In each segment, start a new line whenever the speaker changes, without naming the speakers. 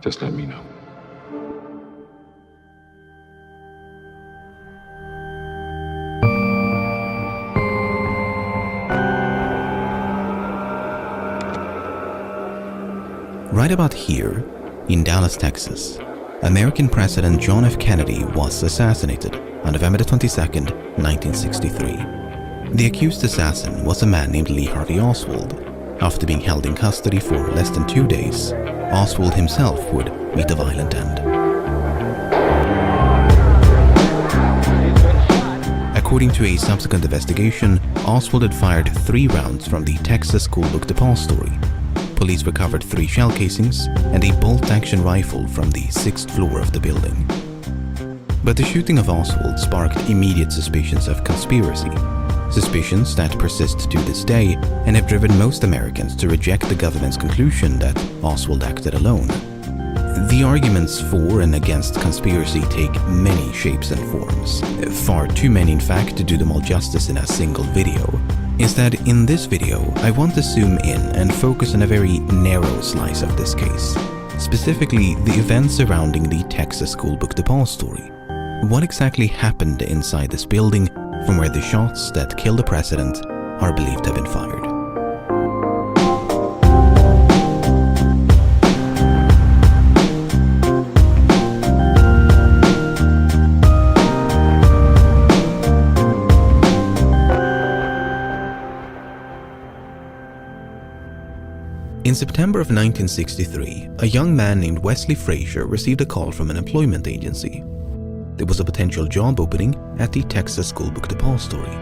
Just let me know.
Right about here, in Dallas, Texas, American President John F. Kennedy was assassinated on November 22, 1963. The accused assassin was a man named Lee Harvey Oswald. After being held in custody for less than 2 days, Oswald himself would meet a violent end. According to a subsequent investigation, Oswald had fired 3 rounds from the Texas School Book Depository. Police recovered 3 shell casings and a bolt-action rifle from the 6th floor of the building. But the shooting of Oswald sparked immediate suspicions of conspiracy. Suspicions that persist to this day and have driven most Americans to reject the government's conclusion that Oswald acted alone. The arguments for and against conspiracy take many shapes and forms. Far too many, in fact, to do them all justice in a single video. Instead, in this video, I want to zoom in and focus on a very narrow slice of this case. Specifically, the events surrounding the Texas School Book Depository. What exactly happened inside this building from where the shots that killed the president are believed to have been fired. In September of 1963, a young man named Wesley Frazier received a call from an employment agency. There was a potential job opening at the Texas School Book Depository.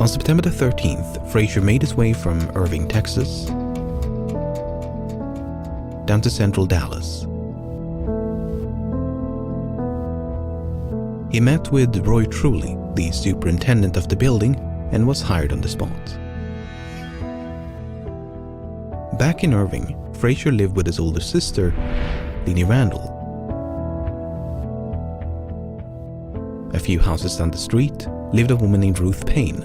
On September the 13th, Frazier made his way from Irving, Texas, down to central Dallas. He met with Roy Truly, the superintendent of the building, and was hired on the spot. Back in Irving, Frazier lived with his older sister, Lenny Randall. A few houses down the street lived a woman named Ruth Payne.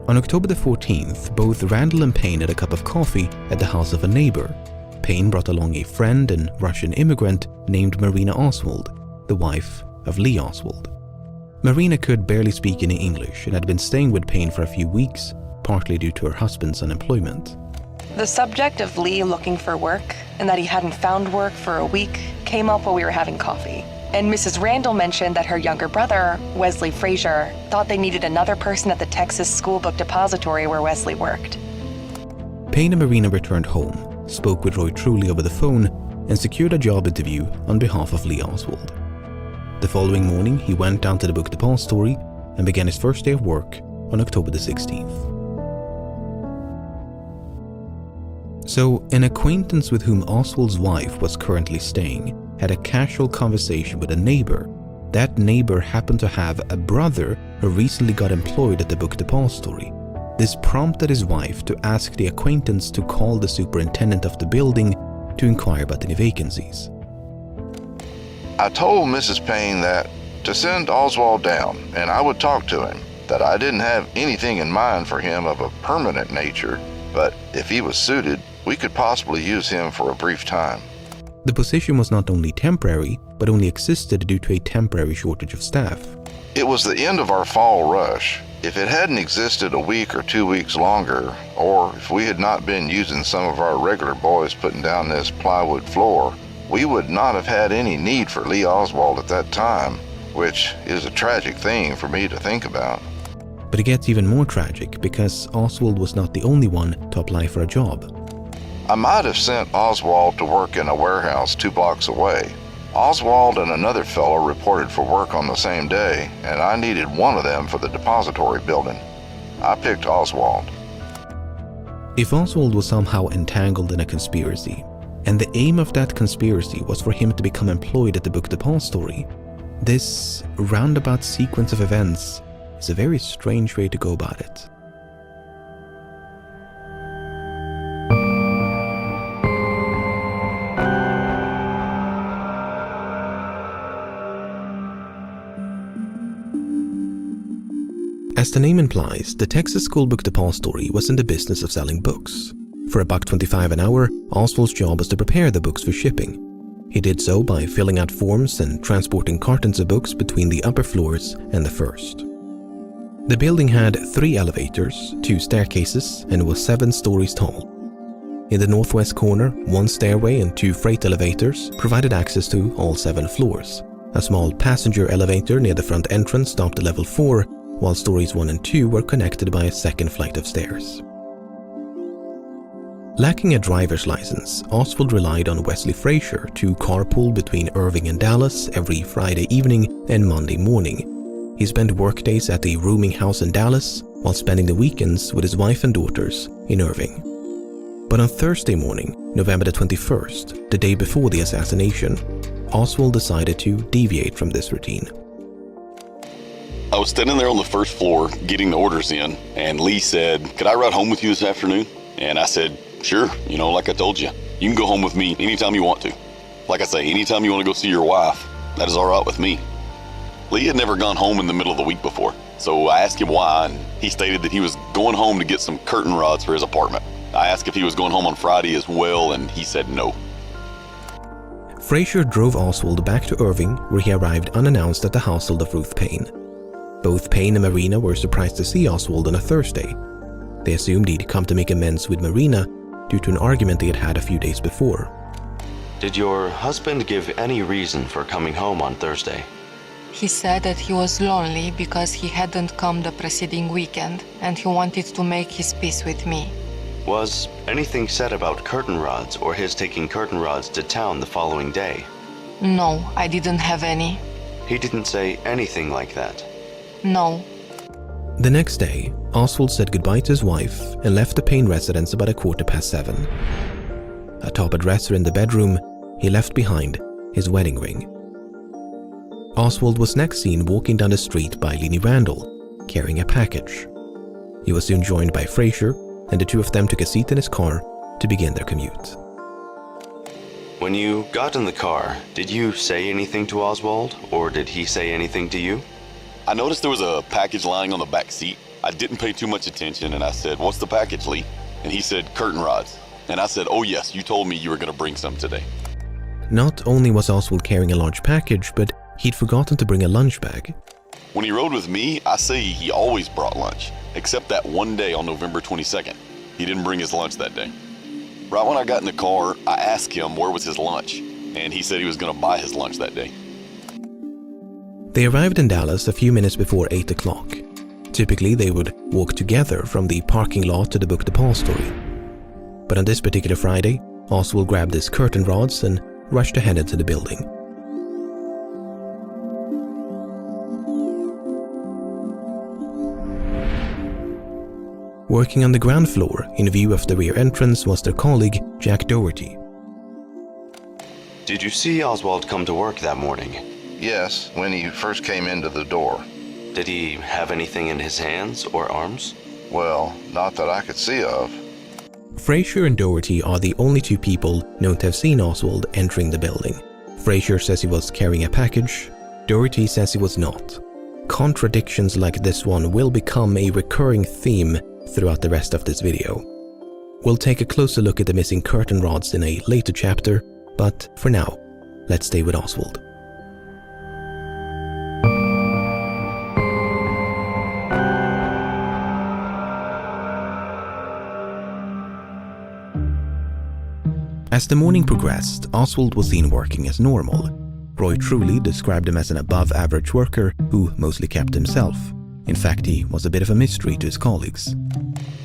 On October the 14th, both Randall and Payne had a cup of coffee at the house of a neighbor. Payne brought along a friend and Russian immigrant named Marina Oswald, the wife of Lee Oswald. Marina could barely speak any English and had been staying with Payne for a few weeks, partly due to her husband's unemployment.
The subject of Lee looking for work and that he hadn't found work for a week came up while we were having coffee. And Mrs. Randall mentioned that her younger brother, Wesley Frazier, thought they needed another person at the Texas School Book Depository where Wesley worked.
Payne and Marina returned home, spoke with Roy Truly over the phone, and secured a job interview on behalf of Lee Oswald. The following morning, he went down to the book depository and began his first day of work on October the 16th. So, an acquaintance with whom Oswald's wife was currently staying had a casual conversation with a neighbor. That neighbor happened to have a brother who recently got employed at the book depository. This prompted his wife to ask the acquaintance to call the superintendent of the building to inquire about any vacancies.
I told Mrs. Payne that to send Oswald down and I would talk to him, that I didn't have anything in mind for him of a permanent nature, but if he was suited, we could possibly use him for a brief time.
The position was not only temporary, but only existed due to a temporary shortage of staff.
It was the end of our fall rush. If it hadn't existed a week or 2 weeks longer, or if we had not been using some of our regular boys putting down this plywood floor, we would not have had any need for Lee Oswald at that time, which is a tragic thing for me to think about.
But it gets even more tragic because Oswald was not the only one to apply for a job.
I might have sent Oswald to work in a warehouse 2 blocks away. Oswald and another fellow reported for work on the same day, and I needed one of them for the depository building. I picked Oswald.
If Oswald was somehow entangled in a conspiracy, and the aim of that conspiracy was for him to become employed at the book depository, this roundabout sequence of events is a very strange way to go about it. As the name implies, the Texas School Book Depository was in the business of selling books. For $1.25 an hour, Oswald's job was to prepare the books for shipping. He did so by filling out forms and transporting cartons of books between the upper floors and the first. The building had 3 elevators, 2 staircases, and was 7 stories tall. In the northwest corner, 1 stairway and 2 freight elevators provided access to all 7 floors. A small passenger elevator near the front entrance stopped at level 4, while stories 1 and 2 were connected by a second flight of stairs. Lacking a driver's license, Oswald relied on Wesley Frazier to carpool between Irving and Dallas every Friday evening and Monday morning. He spent workdays at a rooming house in Dallas while spending the weekends with his wife and daughters in Irving. But on Thursday morning, November the 21st, the day before the assassination, Oswald decided to deviate from this routine.
I was standing there on the first floor getting the orders in, and Lee said, "Could I ride home with you this afternoon?" And I said, "Sure, like I told you. You can go home with me anytime you want to. Like I say, anytime you want to go see your wife, that is all right with me." Lee had never gone home in the middle of the week before, so I asked him why, and he stated that he was going home to get some curtain rods for his apartment. I asked if he was going home on Friday as well, and he said no.
Frazier drove Oswald back to Irving, where he arrived unannounced at the household of Ruth Payne. Both Payne and Marina were surprised to see Oswald on a Thursday. They assumed he'd come to make amends with Marina due to an argument they had had a few days before.
Did your husband give any reason for coming home on Thursday?
He said that he was lonely because he hadn't come the preceding weekend and he wanted to make his peace with me.
Was anything said about curtain rods or his taking curtain rods to town the following day?
No, I didn't have any.
He didn't say anything like that?
No.
The next day, Oswald said goodbye to his wife and left the Payne residence about 7:15. Atop a dresser in the bedroom, he left behind his wedding ring. Oswald was next seen walking down the street by Lenny Randall, carrying a package. He was soon joined by Frazier, and the two of them took a seat in his car to begin their commute.
When you got in the car, did you say anything to Oswald, or did he say anything to you?
I noticed there was a package lying on the back seat. I didn't pay too much attention, and I said, "What's the package, Lee?" And he said, "Curtain rods." And I said, "Oh yes, you told me you were going to bring some today."
Not only was Oswald carrying a large package, but he'd forgotten to bring a lunch bag.
When he rode with me, I say he always brought lunch, except that one day on November 22nd. He didn't bring his lunch that day. Right when I got in the car, I asked him where was his lunch, and he said he was going to buy his lunch that day.
They arrived in Dallas a few minutes before 8 o'clock. Typically, they would walk together from the parking lot to the book depository. But on this particular Friday, Oswald grabbed his curtain rods and rushed ahead into the building. Working on the ground floor, in view of the rear entrance, was their colleague, Jack Doherty.
Did you see Oswald come to work that morning?
Yes, when he first came into the door.
Did he have anything in his hands or arms?
Well, not that I could see of.
Frazier and Doherty are the only 2 people known to have seen Oswald entering the building. Frazier says he was carrying a package. Doherty says he was not. Contradictions like this one will become a recurring theme throughout the rest of this video. We'll take a closer look at the missing curtain rods in a later chapter, but for now, let's stay with Oswald. As the morning progressed, Oswald was seen working as normal. Roy Truly described him as an above-average worker who mostly kept himself. In fact, he was a bit of a mystery to his colleagues.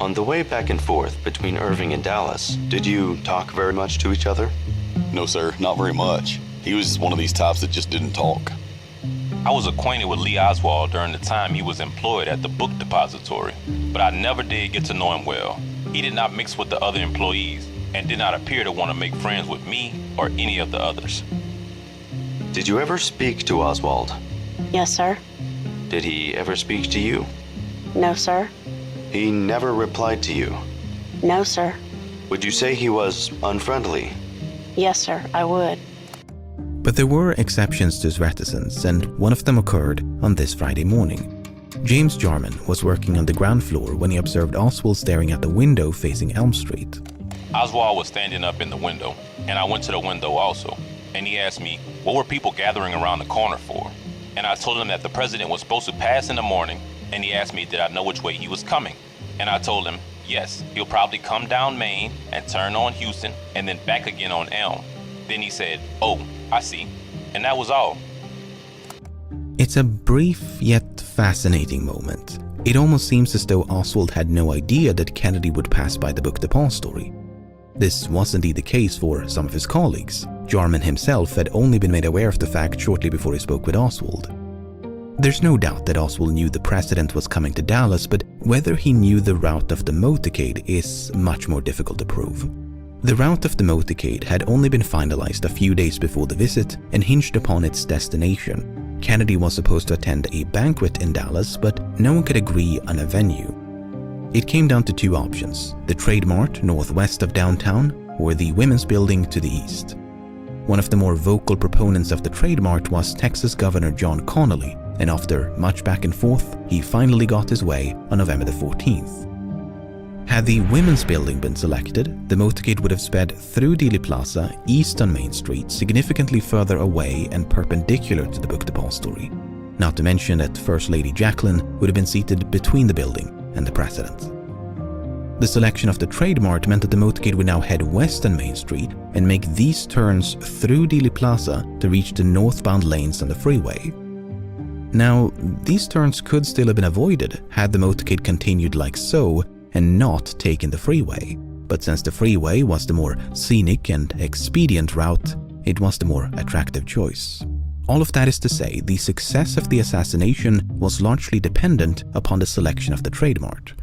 On the way back and forth between Irving and Dallas, did you talk very much to each other?
No, sir, not very much. He was one of these types that just didn't talk.
I was acquainted with Lee Oswald during the time he was employed at the book depository, but I never did get to know him well. He did not mix with the other employees and did not appear to want to make friends with me or any of the others.
Did you ever speak to Oswald?
Yes, sir.
Did he ever speak to you?
No, sir.
He never replied to you?
No, sir.
Would you say he was unfriendly?
Yes, sir, I would.
But there were exceptions to his reticence, and one of them occurred on this Friday morning. James Jarman was working on the ground floor when he observed Oswald staring at the window facing Elm Street.
Oswald was standing up in the window, and I went to the window also, and he asked me, what were people gathering around the corner for? And I told him that the president was supposed to pass in the morning, and he asked me did I know which way he was coming. And I told him, yes, he'll probably come down Main and turn on Houston and then back again on Elm. Then he said, oh, I see. And that was all.
It's a brief yet fascinating moment. It almost seems as though Oswald had no idea that Kennedy would pass by the book depository. This was indeed the case for some of his colleagues. Jarman himself had only been made aware of the fact shortly before he spoke with Oswald. There's no doubt that Oswald knew the president was coming to Dallas, but whether he knew the route of the motorcade is much more difficult to prove. The route of the motorcade had only been finalized a few days before the visit and hinged upon its destination. Kennedy was supposed to attend a banquet in Dallas, but no one could agree on a venue. It came down to two options: the Trade Mart northwest of downtown or the Women's Building to the east. One of the more vocal proponents of the Trade Mart was Texas Governor John Connally, and after much back and forth, he finally got his way on November the 14th. Had the Women's Building been selected, the motorcade would have sped through Dealey Plaza east on Main Street, significantly further away and perpendicular to the book depository. Not to mention that First Lady Jacqueline would have been seated between the building and the president. The selection of the Trade Mart meant that the motorcade would now head west on Main Street and make these turns through Dealey Plaza to reach the northbound lanes on the freeway. Now, these turns could still have been avoided had the motorcade continued like so and not taken the freeway, but since the freeway was the more scenic and expedient route, it was the more attractive choice. All of that is to say, the success of the assassination was largely dependent upon the selection of the Trade Mart.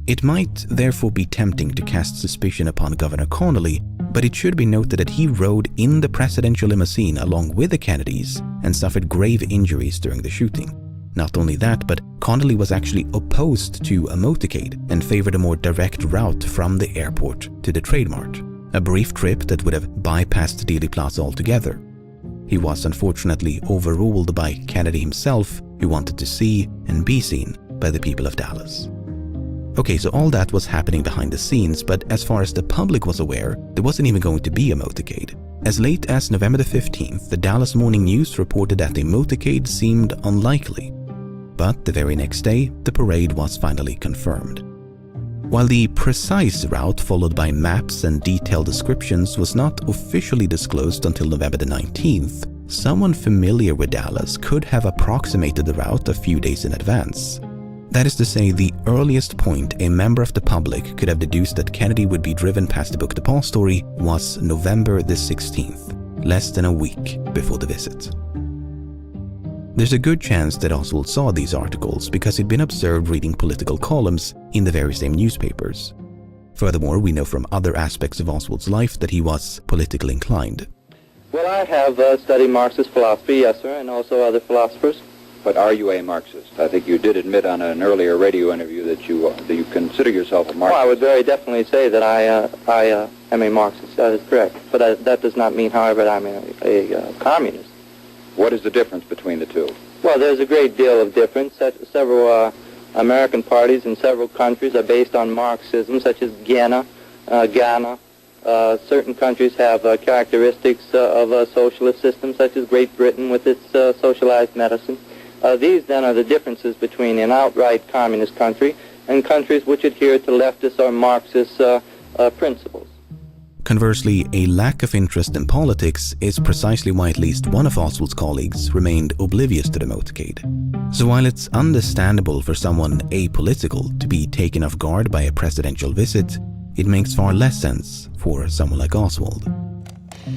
It might therefore be tempting to cast suspicion upon Governor Connally, but it should be noted that he rode in the presidential limousine along with the Kennedys and suffered grave injuries during the shooting. Not only that, but Connally was actually opposed to a motorcade and favored a more direct route from the airport to the Trade Mart, a brief trip that would have bypassed Dealey Plaza altogether. He was unfortunately overruled by Kennedy himself, who wanted to see and be seen by the people of Dallas. Okay, so all that was happening behind the scenes, but as far as the public was aware, there wasn't even going to be a motorcade. As late as November the 15th, the Dallas Morning News reported that a motorcade seemed unlikely. But the very next day, the parade was finally confirmed. While the precise route followed by maps and detailed descriptions was not officially disclosed until November the 19th, someone familiar with Dallas could have approximated the route a few days in advance. That is to say, the earliest point a member of the public could have deduced that Kennedy would be driven past the book depository was November the 16th, less than a week before the visit. There's a good chance that Oswald saw these articles because he'd been observed reading political columns in the very same newspapers. Furthermore, we know from other aspects of Oswald's life that he was politically inclined.
Well, I have studied Marxist philosophy, yes, sir, and also other philosophers.
But are you a Marxist? I think you did admit on an earlier radio interview that you consider yourself a Marxist.
Well, I would very definitely say that I am a Marxist. That is correct. But that does not mean, however, that I'm a communist.
What is the difference between the two?
Well, there's a great deal of difference. Several American parties in several countries are based on Marxism, such as Ghana. Certain countries have characteristics of a socialist system, such as Great Britain with its socialized medicine. These, then, are the differences between an outright communist country and countries which adhere to leftist or Marxist principles.
Conversely, a lack of interest in politics is precisely why at least one of Oswald's colleagues remained oblivious to the motorcade. So while it's understandable for someone apolitical to be taken off guard by a presidential visit, it makes far less sense for someone like Oswald.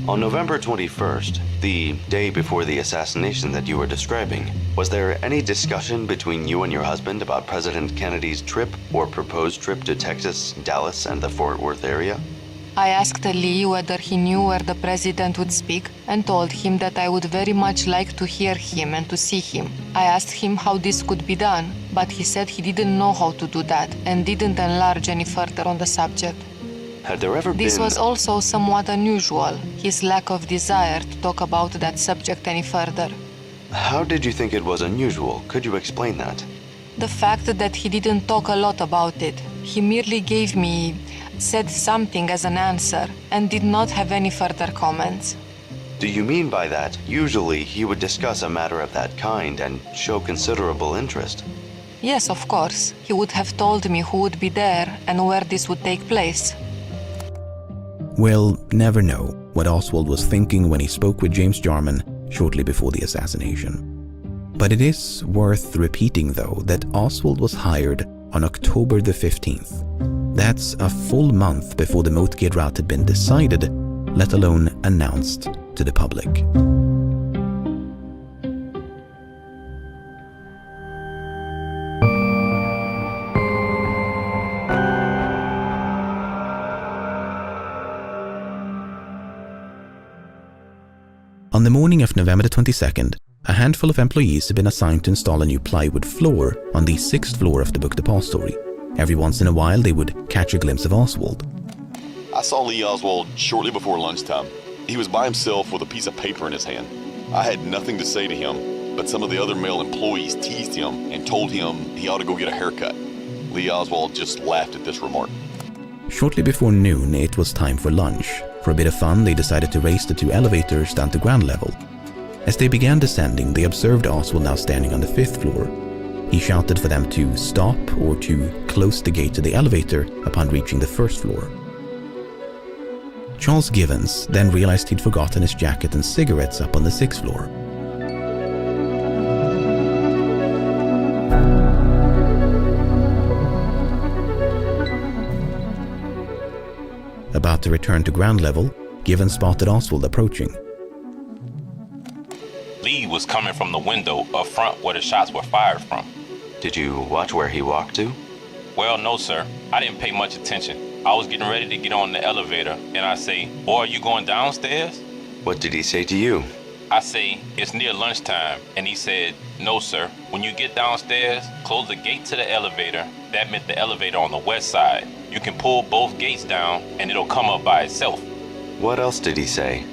On November 21st, the day before the assassination that you were describing, was there any discussion between you and your husband about President Kennedy's trip or proposed trip to Texas, Dallas, and the Fort Worth area?
I asked Lee whether he knew where the president would speak and told him that I would very much like to hear him and to see him. I asked him how this could be done, but he said he didn't know how to do that and didn't enlarge any further on the subject.
Had there ever
This
been...
was also somewhat unusual, his lack of desire to talk about that subject any further.
How did you think it was unusual? Could you explain that?
The fact that he didn't talk a lot about it. He merely gave me said something as an answer, and did not have any further comments.
Do you mean by that, usually he would discuss a matter of that kind and show considerable interest?
Yes, of course. He would have told me who would be there and where this would take place.
We'll never know what Oswald was thinking when he spoke with James Jarman shortly before the assassination. But it is worth repeating, though, that Oswald was hired on October the 15th. That's a full month before the motorcade route had been decided, let alone announced to the public. On the morning of November the 22nd, a handful of employees had been assigned to install a new plywood floor on the 6th floor of the book depository. Every once in a while, they would catch a glimpse of Oswald.
I saw Lee Oswald shortly before lunchtime. He was by himself with a piece of paper in his hand. I had nothing to say to him, but some of the other male employees teased him and told him he ought to go get a haircut. Lee Oswald just laughed at this remark.
Shortly before noon, it was time for lunch. For a bit of fun, they decided to race the two elevators down to ground level. As they began descending, they observed Oswald now standing on the 5th floor. He shouted for them to stop or to close the gate to the elevator upon reaching the 1st floor. Charles Givens then realized he'd forgotten his jacket and cigarettes up on the 6th floor. About to return to ground level, Givens spotted Oswald approaching.
Lee was coming from the window up front where the shots were fired from.
Did you watch where he walked to?
Well, no, sir. I didn't pay much attention. I was getting ready to get on the elevator, and I say, "Boy, are you going downstairs?"
What did he say to you?
I say, "It's near lunchtime," and he said, "No, sir. When you get downstairs, close the gate to the elevator." That meant the elevator on the west side. You can pull both gates down, and it'll come up by itself.
What else did he say?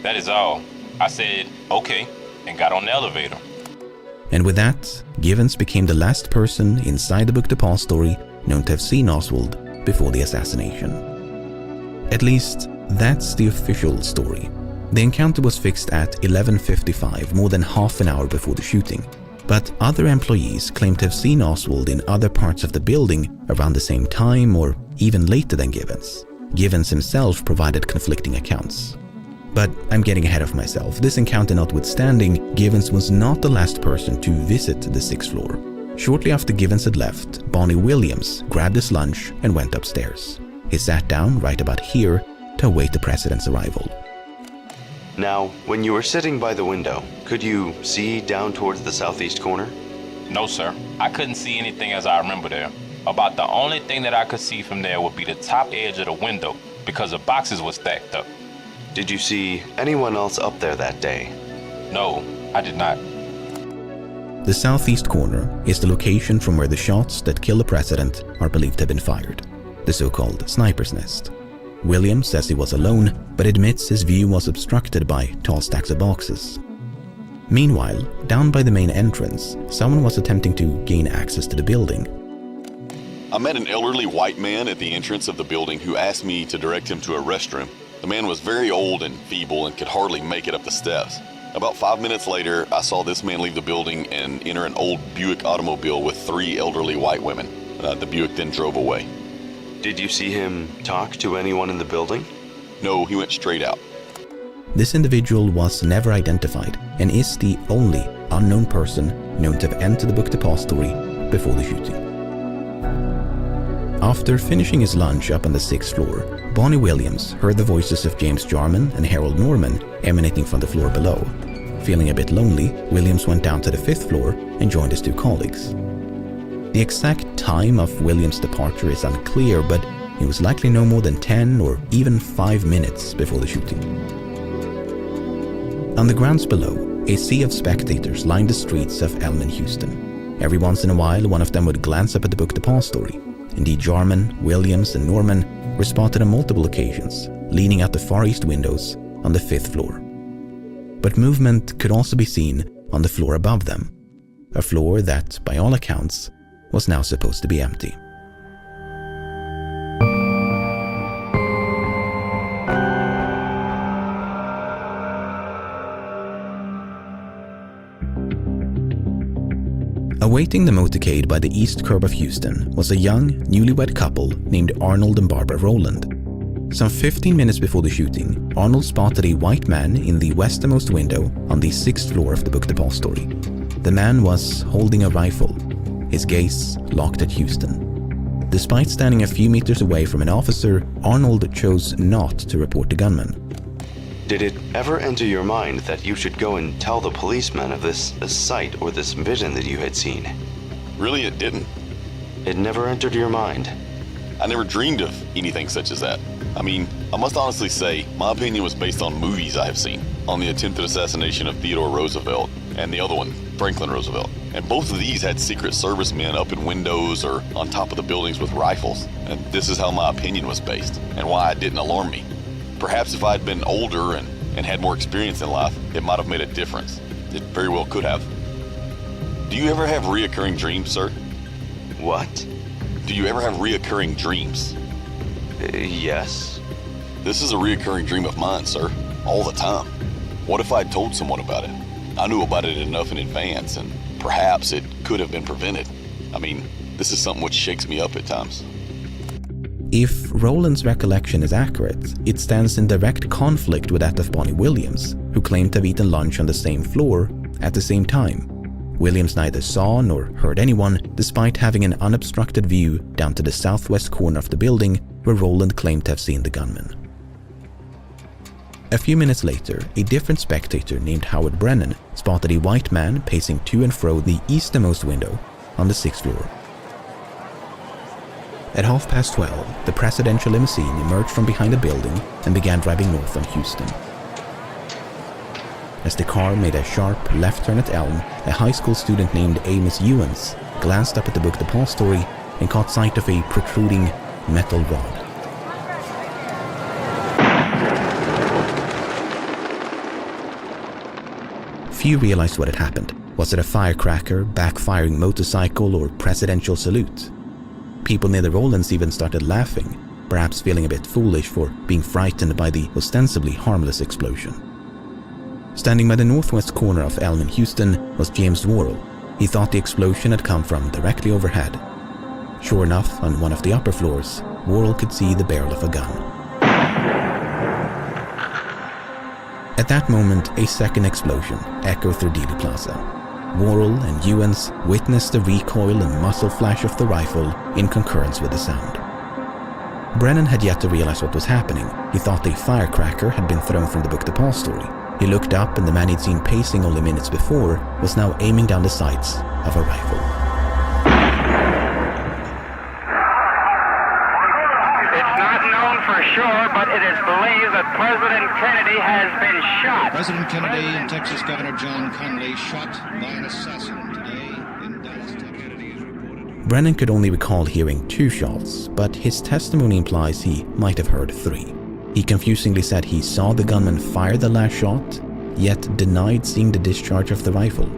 That is all. I said, "Okay," and got on the elevator.
And with that, Givens became the last person inside the book depository known to have seen Oswald before the assassination. At least, that's the official story. The encounter was fixed at 11:55, more than half an hour before the shooting. But other employees claimed to have seen Oswald in other parts of the building around the same time or even later than Givens. Givens himself provided conflicting accounts. But I'm getting ahead of myself. This encounter notwithstanding, Givens was not the last person to visit the 6th floor. Shortly after Givens had left, Bonnie Williams grabbed his lunch and went upstairs. He sat down right about here to await the president's arrival.
Now, when you were sitting by the window, could you see down towards the southeast corner?
No, sir. I couldn't see anything as I remember there. About the only thing that I could see from there would be the top edge of the window because the boxes were stacked up.
Did you see anyone else up there that day?
No, I did not.
The southeast corner is the location from where the shots that killed the president are believed to have been fired, the so-called sniper's nest. Williams says he was alone, but admits his view was obstructed by tall stacks of boxes. Meanwhile, down by the main entrance, someone was attempting to gain access to the building.
I met an elderly white man at the entrance of the building who asked me to direct him to a restroom. The man was very old and feeble and could hardly make it up the steps. About 5 minutes later, I saw this man leave the building and enter an old Buick automobile with 3 elderly white women. The Buick then drove away.
Did you see him talk to anyone in the building?
No, he went straight out.
This individual was never identified and is the only unknown person known to have entered the book depository before the shooting. After finishing his lunch up on the 6th floor, Bonnie Williams heard the voices of James Jarman and Harold Norman emanating from the floor below. Feeling a bit lonely, Williams went down to the 5th floor and joined his 2 colleagues. The exact time of Williams' departure is unclear, but it was likely no more than 10 or even 5 minutes before the shooting. On the grounds below, a sea of spectators lined the streets of Elm and Houston. Every once in a while, one of them would glance up at the book depository. Indeed, Jarman, Williams, and Norman were spotted on multiple occasions, leaning out the far east windows on the 5th floor. But movement could also be seen on the floor above them, a floor that, by all accounts, was now supposed to be empty. Awaiting the motorcade by the east curb of Houston was a young, newlywed couple named Arnold and Barbara Rowland. Some 15 minutes before the shooting, Arnold spotted a white man in the westernmost window on the 6th floor of the book depository. The man was holding a rifle, his gaze locked at Houston. Despite standing a few meters away from an officer, Arnold chose not to report the gunman.
Did it ever enter your mind that you should go and tell the policeman of this sight or this vision that you had seen?
Really, it didn't.
It never entered your mind?
I never dreamed of anything such as that. I mean, I must honestly say, my opinion was based on movies I have seen, on the attempted assassination of Theodore Roosevelt and the other one, Franklin Roosevelt. And both of these had Secret Service men up in windows or on top of the buildings with rifles. And this is how my opinion was based, and why it didn't alarm me. Perhaps if I'd been older and had more experience in life, it might have made a difference. It very well could have. Do you ever have reoccurring dreams, sir?
What?
Do you ever have reoccurring dreams?
Yes.
This is a reoccurring dream of mine, sir. All the time. What if I'd told someone about it? I knew about it enough in advance, and perhaps it could have been prevented. I mean, this is something which shakes me up at times.
If Rowland's recollection is accurate, it stands in direct conflict with that of Bonnie Williams, who claimed to have eaten lunch on the same floor at the same time. Williams neither saw nor heard anyone, despite having an unobstructed view down to the southwest corner of the building where Rowland claimed to have seen the gunman. A few minutes later, a different spectator named Howard Brennan spotted a white man pacing to and fro the easternmost window on the 6th floor. At 12:30, the presidential limousine emerged from behind a building and began driving north on Houston. As the car made a sharp left turn at Elm, a high school student named Amos Ewens glanced up at the book depository and caught sight of a protruding metal rod. Few realized what had happened. Was it a firecracker, backfiring motorcycle, or presidential salute? People near the Rowlands even started laughing, perhaps feeling a bit foolish for being frightened by the ostensibly harmless explosion. Standing by the northwest corner of Elm in Houston was James Worrell. He thought the explosion had come from directly overhead. Sure enough, on one of the upper floors, Worrell could see the barrel of a gun. At that moment, a second explosion echoed through Dealey Plaza. Worrell and Ewens witnessed the recoil and muzzle flash of the rifle in concurrence with the sound. Brennan had yet to realize what was happening. He thought a firecracker had been thrown from the book depository. He looked up, and the man he'd seen pacing only minutes before was now aiming down the sights of a rifle.
It's not known for sure, but it is believed that President Kennedy has been shot.
President Kennedy and Texas Governor John Connally shot by an assassin today in Dallas, Texas.
Brennan could only recall hearing 2 shots, but his testimony implies he might have heard 3. He confusingly said he saw the gunman fire the last shot, yet denied seeing the discharge of the rifle.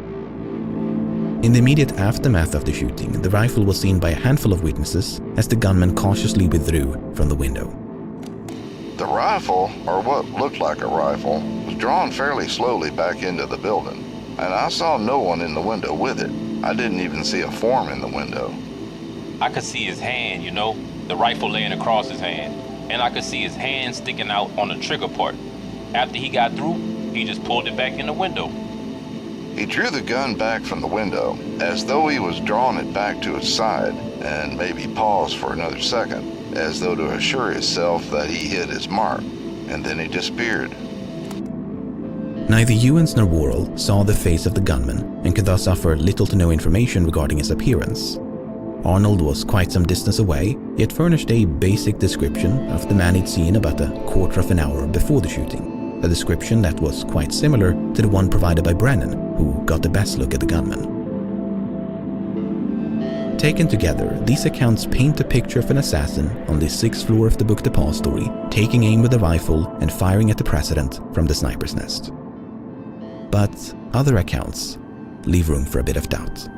In the immediate aftermath of the shooting, the rifle was seen by a handful of witnesses as the gunman cautiously withdrew from the window.
The rifle, or what looked like a rifle, was drawn fairly slowly back into the building, and I saw no one in the window with it. I didn't even see a form in the window.
I could see his hand, the rifle laying across his hand. And I could see his hand sticking out on the trigger part. After he got through, he just pulled it back in the window.
He drew the gun back from the window, as though he was drawing it back to its side, and maybe paused for another second, as though to assure himself that he hit his mark, and then he disappeared.
Neither Ewens nor Worrell saw the face of the gunman and could thus offer little to no information regarding his appearance. Arnold was quite some distance away, yet furnished a basic description of the man he'd seen about a quarter of an hour before the shooting, a description that was quite similar to the one provided by Brennan, who got the best look at the gunman. Taken together, these accounts paint a picture of an assassin on the 6th floor of the book depository, taking aim with a rifle and firing at the president from the sniper's nest. But other accounts leave room for a bit of doubt.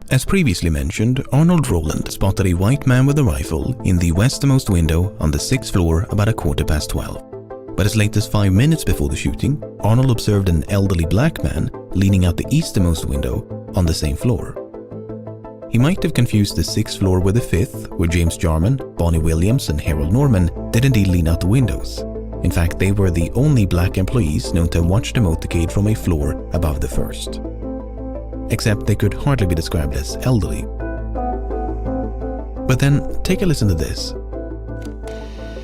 As previously mentioned, Arnold Roland spotted a white man with a rifle in the westernmost window on the 6th floor about 12:15. But as late as 5 minutes before the shooting, Arnold observed an elderly black man leaning out the easternmost window on the same floor. He might have confused the 6th floor with the 5th, where James Jarman, Bonnie Williams, and Harold Norman did indeed lean out the windows. In fact, they were the only black employees known to have watched the motorcade from a floor above the 1st. Except they could hardly be described as elderly. But then, take a listen to this.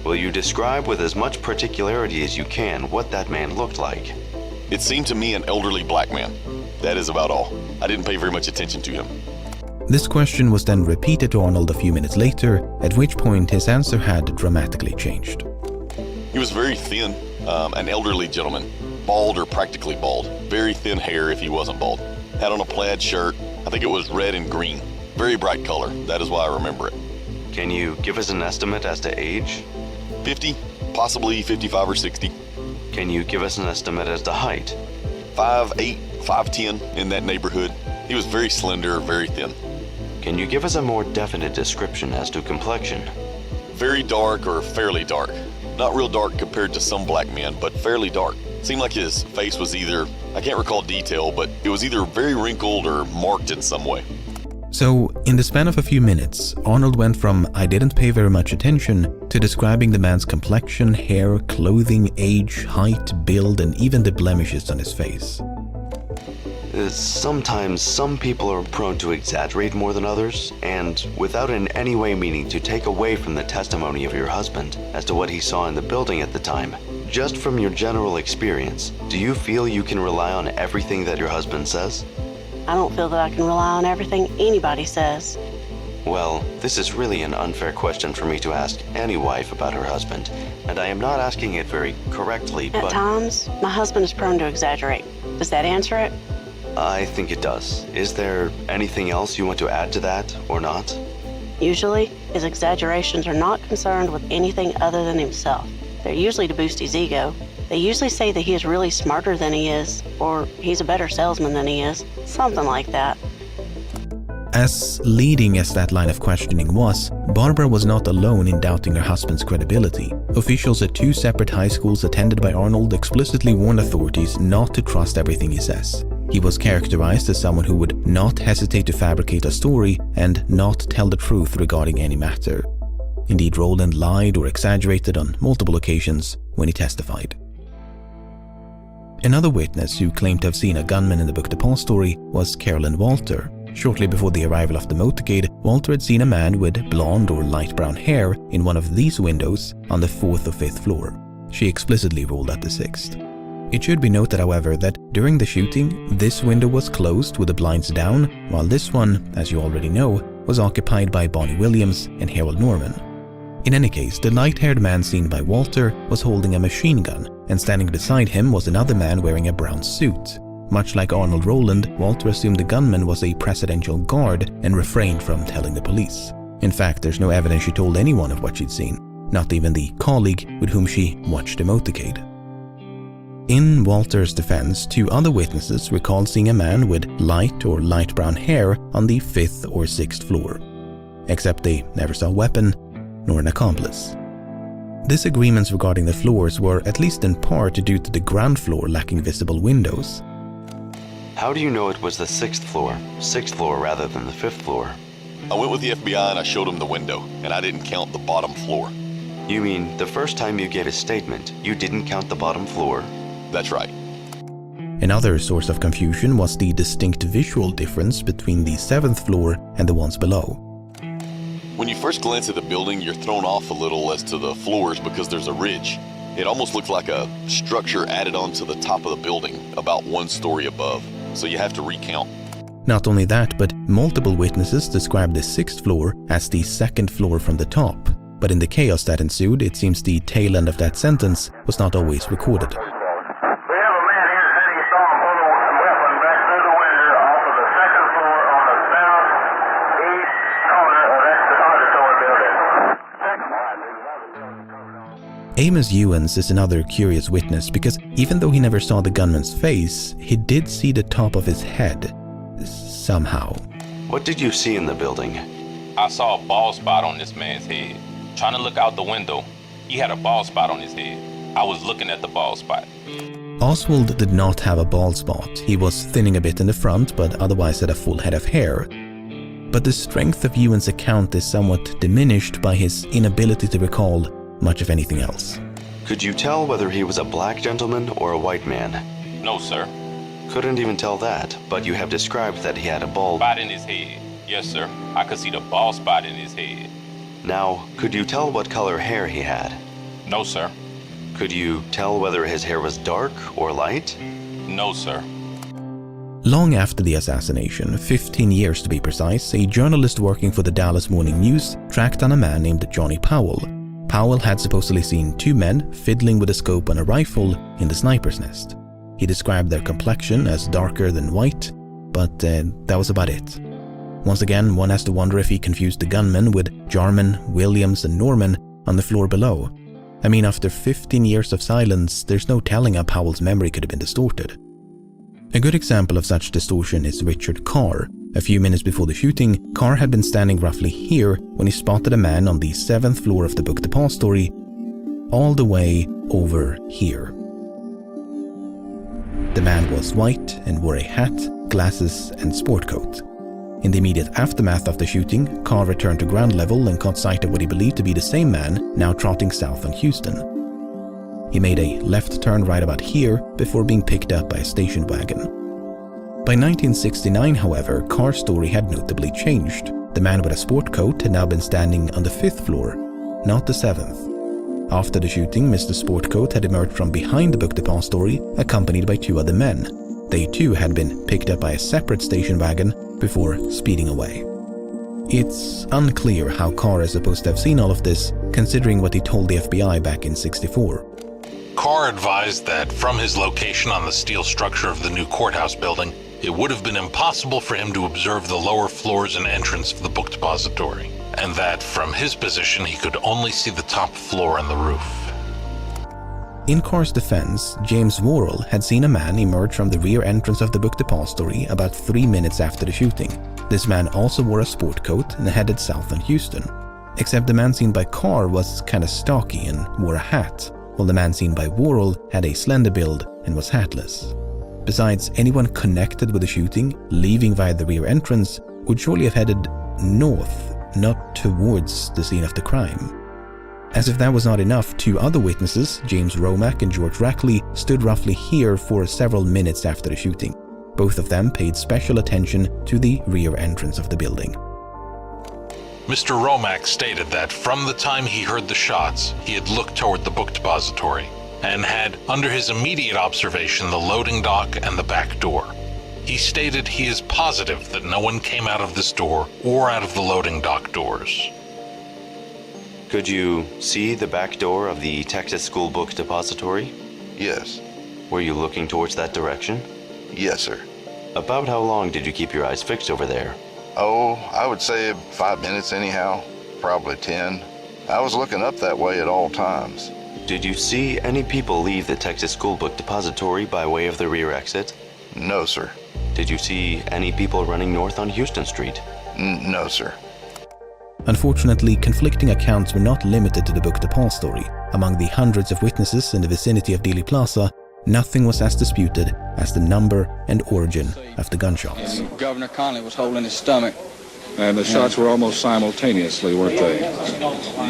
Will you describe with as much particularity as you can what that man looked like?
It seemed to me an elderly black man. That is about all. I didn't pay very much attention to him.
This question was then repeated to Arnold a few minutes later, at which point his answer had dramatically changed.
He was very thin, an elderly gentleman, bald or practically bald, very thin hair if he wasn't bald. Had on a plaid shirt, I think it was red and green, very bright color, that is why I remember it.
Can you give us an estimate as to age?
50, possibly 55 or 60.
Can you give us an estimate as to height?
5'8", 5'10", in that neighborhood. He was very slender, very thin.
Can you give us a more definite description as to complexion?
Very dark or fairly dark. Not real dark compared to some black men, but fairly dark. Seemed like his face was either, I can't recall detail, but it was either very wrinkled or marked in some way.
So, in the span of a few minutes, Arnold went from "I didn't pay very much attention" to describing the man's complexion, hair, clothing, age, height, build, and even the blemishes on his face.
Sometimes some people are prone to exaggerate more than others, and without in any way meaning to take away from the testimony of your husband as to what he saw in the building at the time, just from your general experience, do you feel you can rely on everything that your husband says?
I don't feel that I can rely on everything anybody says.
Well, this is really an unfair question for me to ask any wife about her husband, and I am not asking it very correctly,
At times, my husband is prone to exaggerate. Does that answer it?
I think it does. Is there anything else you want to add to that, or not?
Usually, his exaggerations are not concerned with anything other than himself. They're usually to boost his ego. They usually say that he is really smarter than he is, or he's a better salesman than he is, something like that.
As leading as that line of questioning was, Barbara was not alone in doubting her husband's credibility. Officials at 2 separate high schools attended by Arnold explicitly warned authorities not to trust everything he says. He was characterized as someone who would not hesitate to fabricate a story and not tell the truth regarding any matter. Indeed, Roland lied or exaggerated on multiple occasions when he testified. Another witness who claimed to have seen a gunman in the book depository was Carolyn Walter. Shortly before the arrival of the motorcade, Walter had seen a man with blonde or light brown hair in one of these windows on the 4th or 5th floor. She explicitly ruled out the 6th. It should be noted, however, that during the shooting, this window was closed with the blinds down, while this one, as you already know, was occupied by Bonnie Williams and Harold Norman. In any case, the light-haired man seen by Walter was holding a machine gun, and standing beside him was another man wearing a brown suit. Much like Arnold Roland, Walter assumed the gunman was a presidential guard and refrained from telling the police. In fact, there's no evidence she told anyone of what she'd seen, not even the colleague with whom she watched the motorcade. In Walter's defense, 2 other witnesses recalled seeing a man with light or light brown hair on the 5th or 6th floor, except they never saw a weapon nor an accomplice. Disagreements regarding the floors were at least in part due to the ground floor lacking visible windows.
How do you know it was the 6th floor rather than the 5th floor?
I went with the FBI and I showed them the window, and I didn't count the bottom floor.
You mean the first time you gave a statement, you didn't count the bottom floor?
That's right.
Another source of confusion was the distinct visual difference between the 7th floor and the ones below.
When you first glance at the building, you're thrown off a little as to the floors because there's a ridge. It almost looks like a structure added onto the top of the building, about 1 story above, so you have to recount.
Not only that, but multiple witnesses described the 6th floor as the 2nd floor from the top. But in the chaos that ensued, it seems the tail end of that sentence was not always recorded. Amos Ewens is another curious witness because even though he never saw the gunman's face, he did see the top of his head. Somehow.
What did you see in the building?
I saw a bald spot on this man's head. Trying to look out the window, he had a bald spot on his head. I was looking at the bald spot.
Oswald did not have a bald spot. He was thinning a bit in the front, but otherwise had a full head of hair. But the strength of Ewan's account is somewhat diminished by his inability to recall much of anything else.
Could you tell whether he was a black gentleman or a white man?
No, sir.
Couldn't even tell that, but you have described that he had a bald
spot in his head. Yes, sir. I could see the bald spot in his head.
Now, could you tell what color hair he had?
No, sir.
Could you tell whether his hair was dark or light?
No, sir.
Long after the assassination, 15 years to be precise, a journalist working for the Dallas Morning News tracked down a man named Johnny Powell. Powell had supposedly seen two men fiddling with a scope on a rifle in the sniper's nest. He described their complexion as darker than white, but that was about it. Once again, one has to wonder if he confused the gunmen with Jarman, Williams, and Norman on the floor below. I mean, after 15 years of silence, there's no telling how Powell's memory could have been distorted. A good example of such distortion is Richard Carr. A few minutes before the shooting, Carr had been standing roughly here when he spotted a man on the 7th floor of the book depository, all the way over here. The man was white and wore a hat, glasses, and sport coat. In the immediate aftermath of the shooting, Carr returned to ground level and caught sight of what he believed to be the same man now trotting south on Houston. He made a left turn right about here before being picked up by a station wagon. By 1969, however, Carr's story had notably changed. The man with a sport coat had now been standing on the 5th floor, not the 7th. After the shooting, Mr. Sportcoat had emerged from behind the book depository, accompanied by two other men. They too had been picked up by a separate station wagon before speeding away. It's unclear how Carr is supposed to have seen all of this, considering what he told the FBI back in '64.
Carr advised that from his location on the steel structure of the new courthouse building, it would have been impossible for him to observe the lower floors and entrance of the book depository, and that from his position he could only see the top floor and the roof.
In Carr's defense, James Worrell had seen a man emerge from the rear entrance of the book depository about 3 minutes after the shooting. This man also wore a sport coat and headed south on Houston. Except the man seen by Carr was kinda stocky and wore a hat, while the man seen by Worrell had a slender build and was hatless. Besides, anyone connected with the shooting, leaving via the rear entrance, would surely have headed north, not towards the scene of the crime. As if that was not enough, two other witnesses, James Romack and George Rackley, stood roughly here for several minutes after the shooting. Both of them paid special attention to the rear entrance of the building.
Mr. Romack stated that from the time he heard the shots, he had looked toward the book depository and had, under his immediate observation, the loading dock and the back door. He stated he is positive that no one came out of this door or out of the loading dock doors.
Could you see the back door of the Texas School Book Depository?
Yes.
Were you looking towards that direction?
Yes, sir.
About how long did you keep your eyes fixed over there?
Oh, I would say 5 minutes anyhow, probably 10. I was looking up that way at all times.
Did you see any people leave the Texas School Book Depository by way of the rear exit?
No, sir.
Did you see any people running north on Houston Street?
No, sir.
Unfortunately, conflicting accounts were not limited to the book depository. Among the hundreds of witnesses in the vicinity of Dealey Plaza, nothing was as disputed as the number and origin of the gunshots.
And Governor Connolly was holding his stomach.
And the shots were almost simultaneously, weren't they?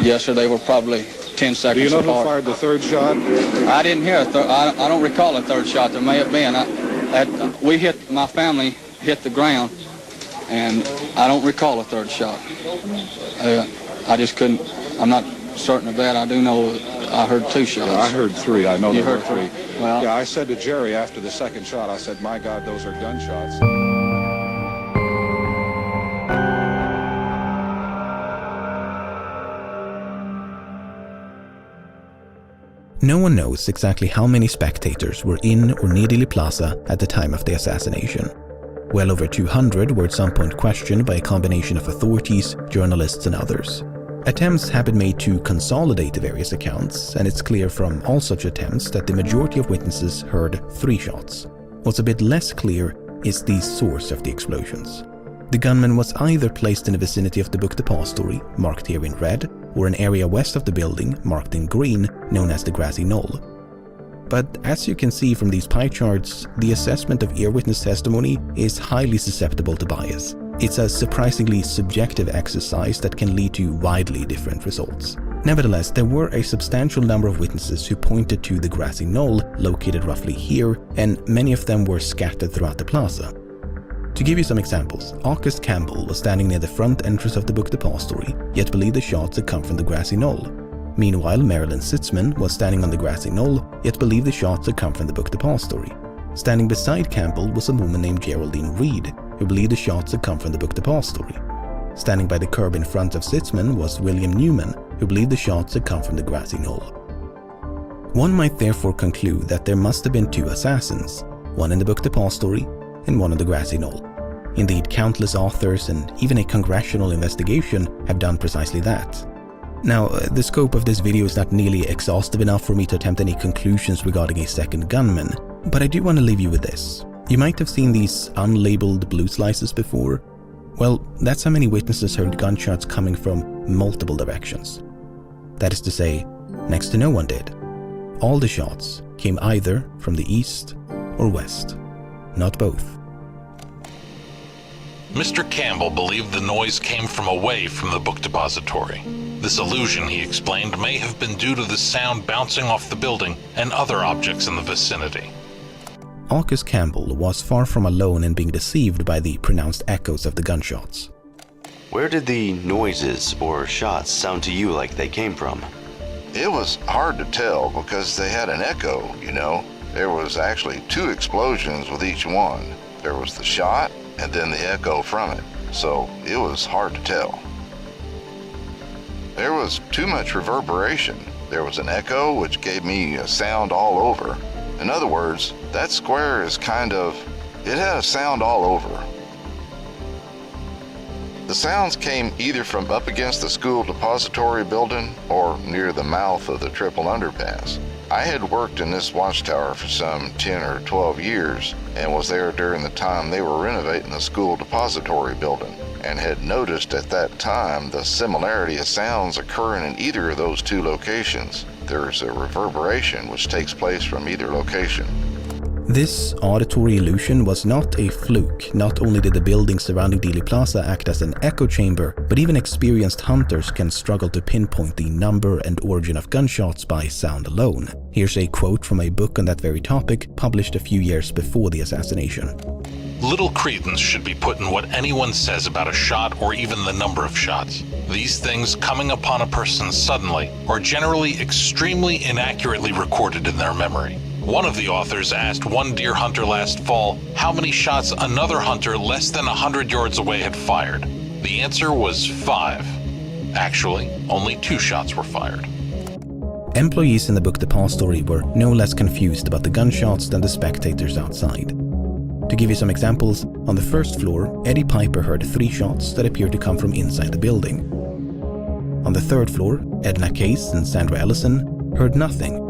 Yes, sir. They were probably 10 seconds apart.
Do you know who fired the third shot?
I didn't hear I don't recall a third shot. There may have been. My family hit the ground, and I don't recall a third shot. I just couldn't. I'm not certain of that. I do know I heard 2 shots.
Yeah, I heard 3. I know
you
there
heard
were
3. Well,
yeah, I said to Jerry after the second shot, I said, "My God, those are gunshots."
No one knows exactly how many spectators were in or near Dealey Plaza at the time of the assassination. Well over 200 were at some point questioned by a combination of authorities, journalists, and others. Attempts have been made to consolidate the various accounts, and it's clear from all such attempts that the majority of witnesses heard 3 shots. What's a bit less clear is the source of the explosions. The gunman was either placed in the vicinity of the book depository, marked here in red, or an area west of the building, marked in green, known as the grassy knoll. But as you can see from these pie charts, the assessment of earwitness testimony is highly susceptible to bias. It's a surprisingly subjective exercise that can lead to widely different results. Nevertheless, there were a substantial number of witnesses who pointed to the grassy knoll located roughly here, and many of them were scattered throughout the plaza. To give you some examples, August Campbell was standing near the front entrance of the book depository, yet believed the shots had come from the grassy knoll. Meanwhile, Marilyn Sitzman was standing on the grassy knoll, yet believed the shots had come from the book depository. Standing beside Campbell was a woman named Geraldine Reed, who believed the shots had come from the book depository. Standing by the curb in front of Sitzman was William Newman, who believed the shots had come from the grassy knoll. One might therefore conclude that there must have been two assassins, one in the book depository and one on the grassy knoll. Indeed, countless authors and even a congressional investigation have done precisely that. Now, the scope of this video is not nearly exhaustive enough for me to attempt any conclusions regarding a second gunman, but I do want to leave you with this. You might have seen these unlabeled blue slices before. Well, that's how many witnesses heard gunshots coming from multiple directions. That is to say, next to no one did. All the shots came either from the east or west, not both.
Mr. Campbell believed the noise came from away from the book depository. This illusion, he explained, may have been due to the sound bouncing off the building and other objects in the vicinity.
August Campbell was far from alone in being deceived by the pronounced echoes of the gunshots.
Where did the noises or shots sound to you like they came from?
It was hard to tell because they had an echo, you know. There was actually 2 explosions with each one. There was the shot and then the echo from it, so it was hard to tell. There was too much reverberation. There was an echo which gave me a sound all over. In other words, that square is it had a sound all over. The sounds came either from up against the school depository building or near the mouth of the triple underpass. I had worked in this watchtower for some 10 or 12 years and was there during the time they were renovating the school depository building, and had noticed at that time the similarity of sounds occurring in either of those 2 locations. There's a reverberation which takes place from either location.
This auditory illusion was not a fluke. Not only did the building surrounding Dealey Plaza act as an echo chamber, but even experienced hunters can struggle to pinpoint the number and origin of gunshots by sound alone. Here's a quote from a book on that very topic, published a few years before the assassination.
Little credence should be put in what anyone says about a shot or even the number of shots. These things coming upon a person suddenly are generally extremely inaccurately recorded in their memory. One of the authors asked one deer hunter last fall how many shots another hunter less than 100 yards away had fired. The answer was 5. Actually, only 2 shots were fired.
Employees in the book depository were no less confused about the gunshots than the spectators outside. To give you some examples, on the first floor, Eddie Piper heard 3 shots that appeared to come from inside the building. On the third floor, Edna Case and Sandra Ellison heard nothing.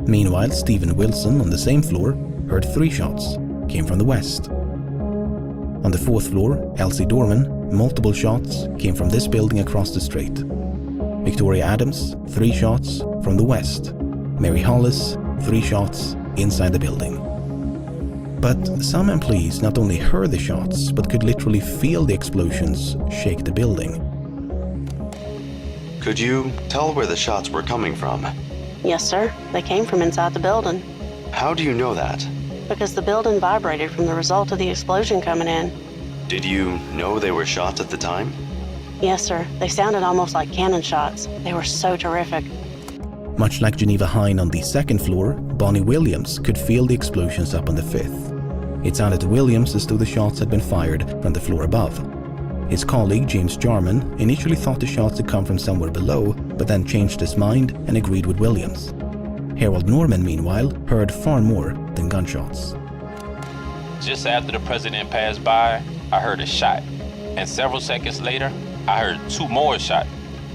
Meanwhile, Stephen Wilson on the same floor heard 3 shots, came from the west. On the fourth floor, Elsie Dorman, multiple shots came from this building across the street. Victoria Adams, 3 shots from the west. Mary Hollis, 3 shots inside the building. But some employees not only heard the shots, but could literally feel the explosions shake the building.
Could you tell where the shots were coming from?
Yes, sir. They came from inside the building.
How do you know that?
Because the building vibrated from the result of the explosion coming in.
Did you know they were shots at the time?
Yes, sir. They sounded almost like cannon shots. They were so terrific.
Much like Geneva Hine on the second floor, Bonnie Williams could feel the explosions up on the 5th. It sounded to Williams as though the shots had been fired from the floor above. His colleague, James Jarman, initially thought the shots had come from somewhere below, but then changed his mind and agreed with Williams. Harold Norman, meanwhile, heard far more than gunshots.
Just after the president passed by, I heard a shot. And several seconds later, I heard 2 more shots.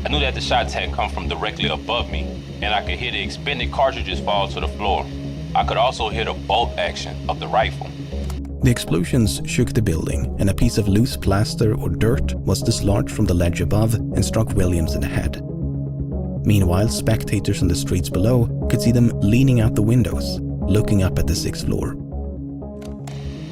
I knew that the shots had come from directly above me, and I could hear the expended cartridges fall to the floor. I could also hear the bolt action of the rifle.
The explosions shook the building, and a piece of loose plaster or dirt was dislodged from the ledge above and struck Williams in the head. Meanwhile, spectators on the streets below could see them leaning out the windows, looking up at the 6th floor.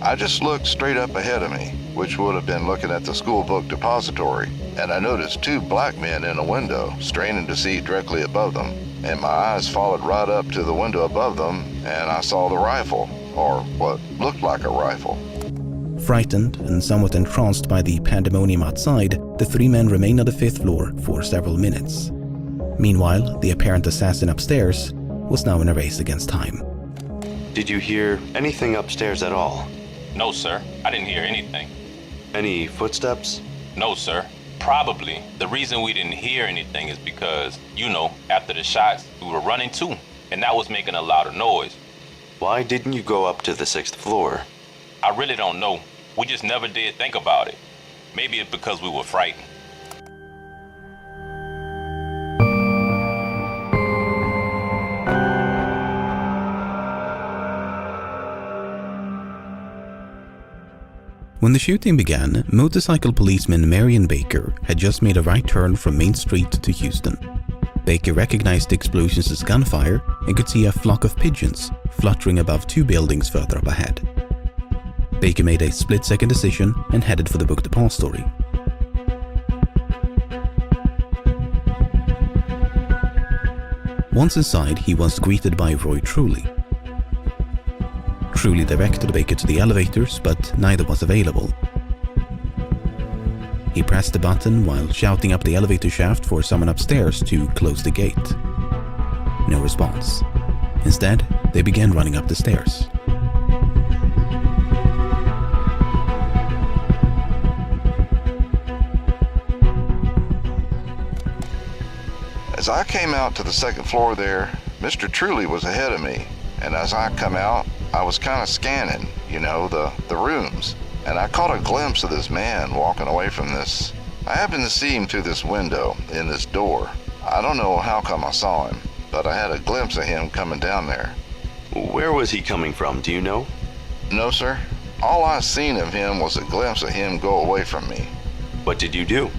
I just looked straight up ahead of me, which would have been looking at the school book depository, and I noticed 2 black men in a window, straining to see directly above them, and my eyes followed right up to the window above them, and I saw the rifle, or what looked like a rifle.
Frightened and somewhat entranced by the pandemonium outside, the 3 men remained on the 5th floor for several minutes. Meanwhile, the apparent assassin upstairs was now in a race against time.
Did you hear anything upstairs at all?
No, sir. I didn't hear anything.
Any footsteps?
No, sir. Probably. The reason we didn't hear anything is because, after the shots, we were running too, and that was making a louder noise.
Why didn't you go up to the 6th floor?
I really don't know. We just never did think about it. Maybe it's because we were frightened.
When the shooting began, motorcycle policeman Marion Baker had just made a right turn from Main Street to Houston. Baker recognized the explosions as gunfire and could see a flock of pigeons fluttering above 2 buildings further up ahead. Baker made a split-second decision and headed for the book depository. Once inside, he was greeted by Roy Truly. Truly directed Baker to the elevators, but neither was available. He pressed the button while shouting up the elevator shaft for someone upstairs to close the gate. No response. Instead, they began running up the stairs.
As I came out to the 2nd floor there, Mr. Truly was ahead of me, and as I come out, I was kind of scanning, the rooms, and I caught a glimpse of this man walking away from this. I happened to see him through this window in this door. I don't know how come I saw him, but I had a glimpse of him coming down there.
Where was he coming from, do you know?
No, sir. All I seen of him was a glimpse of him go away from me.
What did you do?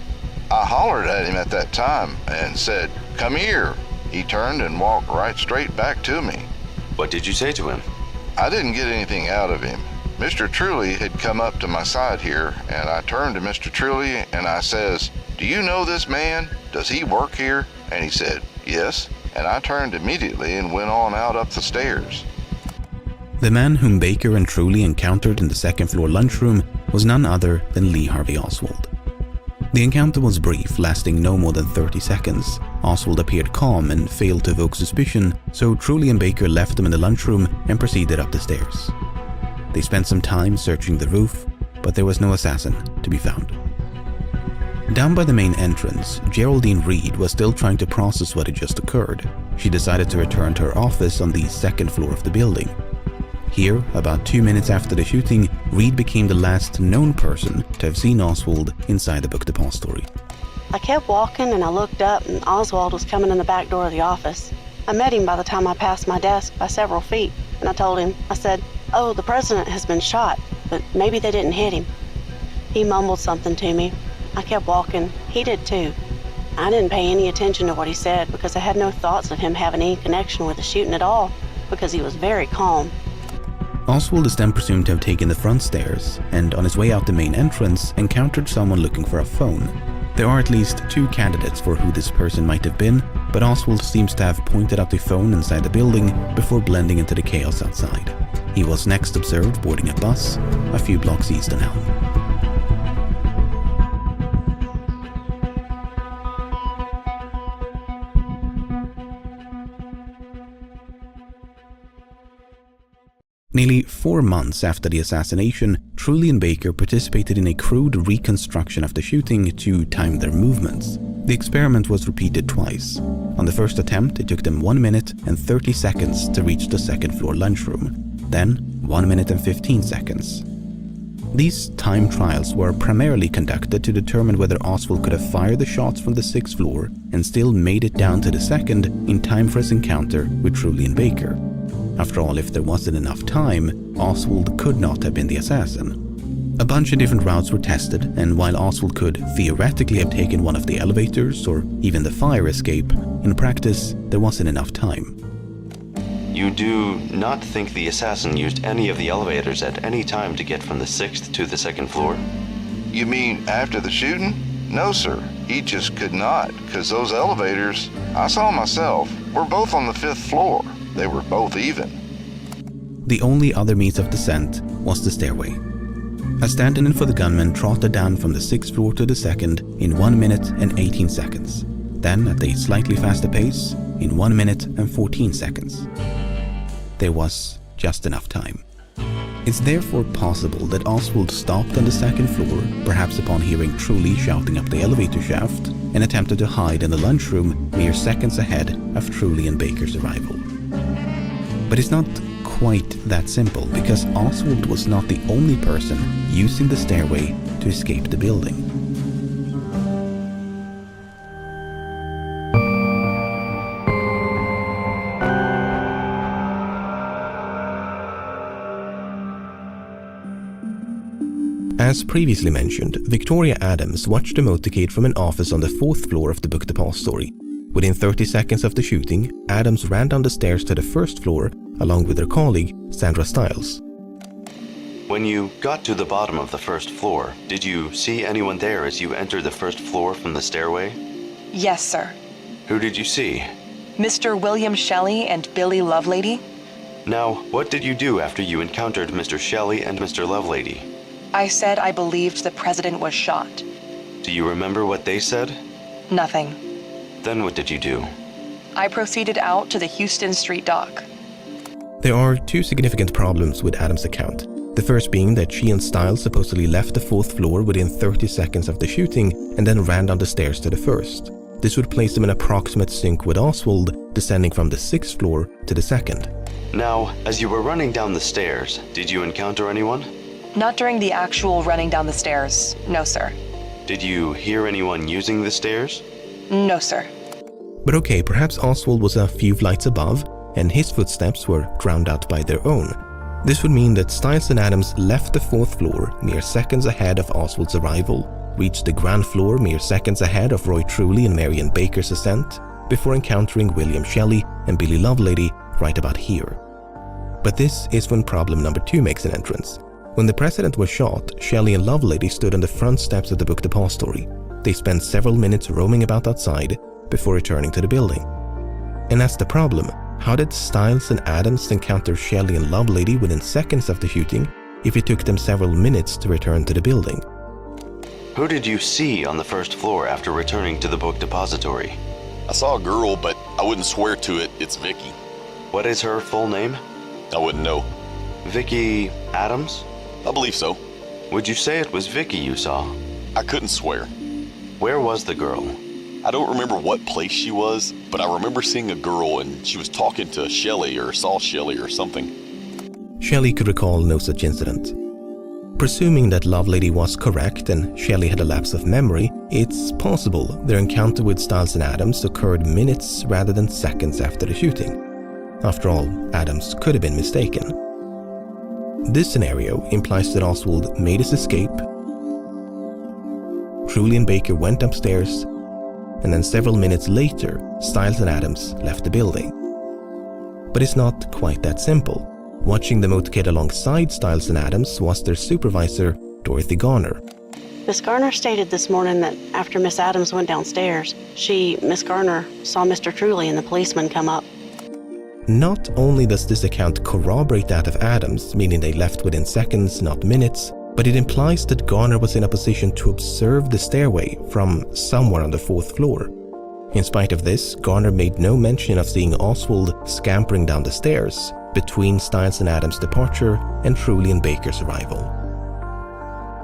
I hollered at him at that time and said, "Come here." He turned and walked right straight back to me.
What did you say to him?
I didn't get anything out of him. Mr. Truly had come up to my side here, and I turned to Mr. Truly and I says, "Do you know this man? Does he work here?" And he said, "Yes." And I turned immediately and went on out up the stairs.
The man whom Baker and Truly encountered in the 2nd floor lunchroom was none other than Lee Harvey Oswald. The encounter was brief, lasting no more than 30 seconds. Oswald appeared calm and failed to evoke suspicion, so Truly and Baker left him in the lunchroom and proceeded up the stairs. They spent some time searching the roof, but there was no assassin to be found. Down by the main entrance, Geraldine Reed was still trying to process what had just occurred. She decided to return to her office on the 2nd floor of the building. Here, about 2 minutes after the shooting, Reed became the last known person to have seen Oswald inside the book depository.
I kept walking and I looked up and Oswald was coming in the back door of the office. I met him by the time I passed my desk by several feet, and I told him, I said, "Oh, the president has been shot, but maybe they didn't hit him." He mumbled something to me. I kept walking. He did too. I didn't pay any attention to what he said because I had no thoughts of him having any connection with the shooting at all, because he was very calm.
Oswald is then presumed to have taken the front stairs and, on his way out the main entrance, encountered someone looking for a phone. There are at least 2 candidates for who this person might have been, but Oswald seems to have pointed out the phone inside the building before blending into the chaos outside. He was next observed boarding a bus a few blocks east on Elm. Nearly 4 months after the assassination, Truly and Baker participated in a crude reconstruction of the shooting to time their movements. The experiment was repeated twice. On the first attempt, it took them 1 minute and 30 seconds to reach the 2nd floor lunchroom. Then, 1 minute and 15 seconds. These time trials were primarily conducted to determine whether Oswald could have fired the shots from the 6th floor and still made it down to the 2nd in time for his encounter with Truly and Baker. After all, if there wasn't enough time, Oswald could not have been the assassin. A bunch of different routes were tested, and while Oswald could theoretically have taken one of the elevators or even the fire escape, in practice there wasn't enough time.
You do not think the assassin used any of the elevators at any time to get from the 6th to the 2nd floor?
You mean after the shooting? No, sir. He just could not, because those elevators, I saw myself, were both on the 5th floor. They were both even.
The only other means of descent was the stairway. A stand-in for the gunman trotted down from the 6th floor to the 2nd in 1 minute and 18 seconds. Then, at a slightly faster pace, in 1 minute and 14 seconds. There was just enough time. It's therefore possible that Oswald stopped on the 2nd floor, perhaps upon hearing Truly shouting up the elevator shaft, and attempted to hide in the lunchroom mere seconds ahead of Truly and Baker's arrival. But it's not quite that simple, because Oswald was not the only person using the stairway to escape the building. As previously mentioned, Victoria Adams watched the motorcade from an office on the 4th floor of the book depository. Within 30 seconds of the shooting, Adams ran down the stairs to the 1st floor along with her colleague, Sandra Stiles.
When you got to the bottom of the 1st floor, did you see anyone there as you entered the 1st floor from the stairway?
Yes, sir.
Who did you see?
Mr. William Shelley and Billy Lovelady.
Now, what did you do after you encountered Mr. Shelley and Mr. Lovelady?
I said I believed the president was shot.
Do you remember what they said?
Nothing.
Then what did you do?
I proceeded out to the Houston Street dock.
There are two significant problems with Adams' account. The first being that she and Stiles supposedly left the 4th floor within 30 seconds of the shooting and then ran down the stairs to the 1st. This would place them in approximate sync with Oswald, descending from the 6th floor to the 2nd.
Now, as you were running down the stairs, did you encounter anyone?
Not during the actual running down the stairs, no, sir.
Did you hear anyone using the stairs?
No, sir.
But okay, perhaps Oswald was a few flights above, and his footsteps were drowned out by their own. This would mean that Stiles and Adams left the 4th floor mere seconds ahead of Oswald's arrival, reached the ground floor mere seconds ahead of Roy Truly and Marion Baker's ascent, before encountering William Shelley and Billy Lovelady right about here. But this is when problem number 2 makes an entrance. When the president was shot, Shelley and Lovelady stood on the front steps of the book depository. They spent several minutes roaming about outside before returning to the building. And that's the problem. How did Stiles and Adams encounter Shelley and Lovelady within seconds of the shooting if it took them several minutes to return to the building?
Who did you see on the 1st floor after returning to the book depository?
I saw a girl, but I wouldn't swear to it. It's Vicky.
What is her full name?
I wouldn't know.
Vicky Adams?
I believe so.
Would you say it was Vicky you saw?
I couldn't swear.
Where was the girl?
I don't remember what place she was, but I remember seeing a girl and she was talking to Shelley or saw Shelley or something.
Shelley could recall no such incident. Presuming that Lovelady was correct and Shelley had a lapse of memory, it's possible their encounter with Stiles and Adams occurred minutes rather than seconds after the shooting. After all, Adams could have been mistaken. This scenario implies that Oswald made his escape, Truly and Baker went upstairs, and then several minutes later, Stiles and Adams left the building. But it's not quite that simple. Watching the motorcade alongside Stiles and Adams was their supervisor, Dorothy Garner.
Miss Garner stated this morning that after Miss Adams went downstairs, Miss Garner, saw Mr. Truly and the policeman come up.
Not only does this account corroborate that of Adams, meaning they left within seconds, not minutes, but it implies that Garner was in a position to observe the stairway from somewhere on the 4th floor. In spite of this, Garner made no mention of seeing Oswald scampering down the stairs between Stiles and Adams' departure and Truly and Baker's arrival.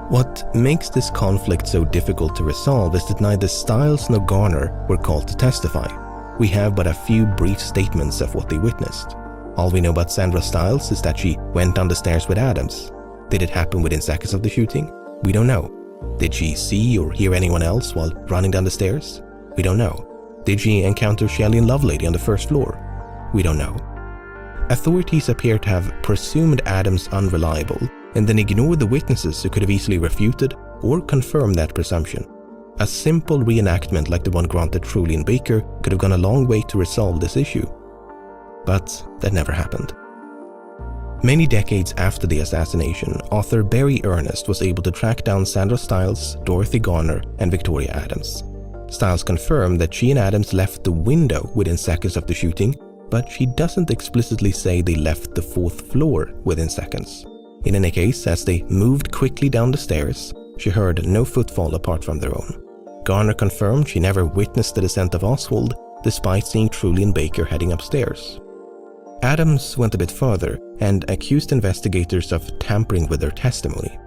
What makes this conflict so difficult to resolve is that neither Stiles nor Garner were called to testify. We have but a few brief statements of what they witnessed. All we know about Sandra Stiles is that she went down the stairs with Adams. Did it happen within seconds of the shooting? We don't know. Did she see or hear anyone else while running down the stairs? We don't know. Did she encounter Shelley and Lovelady on the 1st floor? We don't know. Authorities appear to have presumed Adams unreliable and then ignored the witnesses who could have easily refuted or confirmed that presumption. A simple reenactment like the one granted Truly and Baker could have gone a long way to resolve this issue. But that never happened. Many decades after the assassination, author Barry Ernest was able to track down Sandra Stiles, Dorothy Garner, and Victoria Adams. Stiles confirmed that she and Adams left the window within seconds of the shooting, but she doesn't explicitly say they left the 4th floor within seconds. In any case, as they moved quickly down the stairs, she heard no footfall apart from their own. Garner confirmed she never witnessed the descent of Oswald, despite seeing Truly and Baker heading upstairs. Adams went a bit further and accused investigators of tampering with their testimony.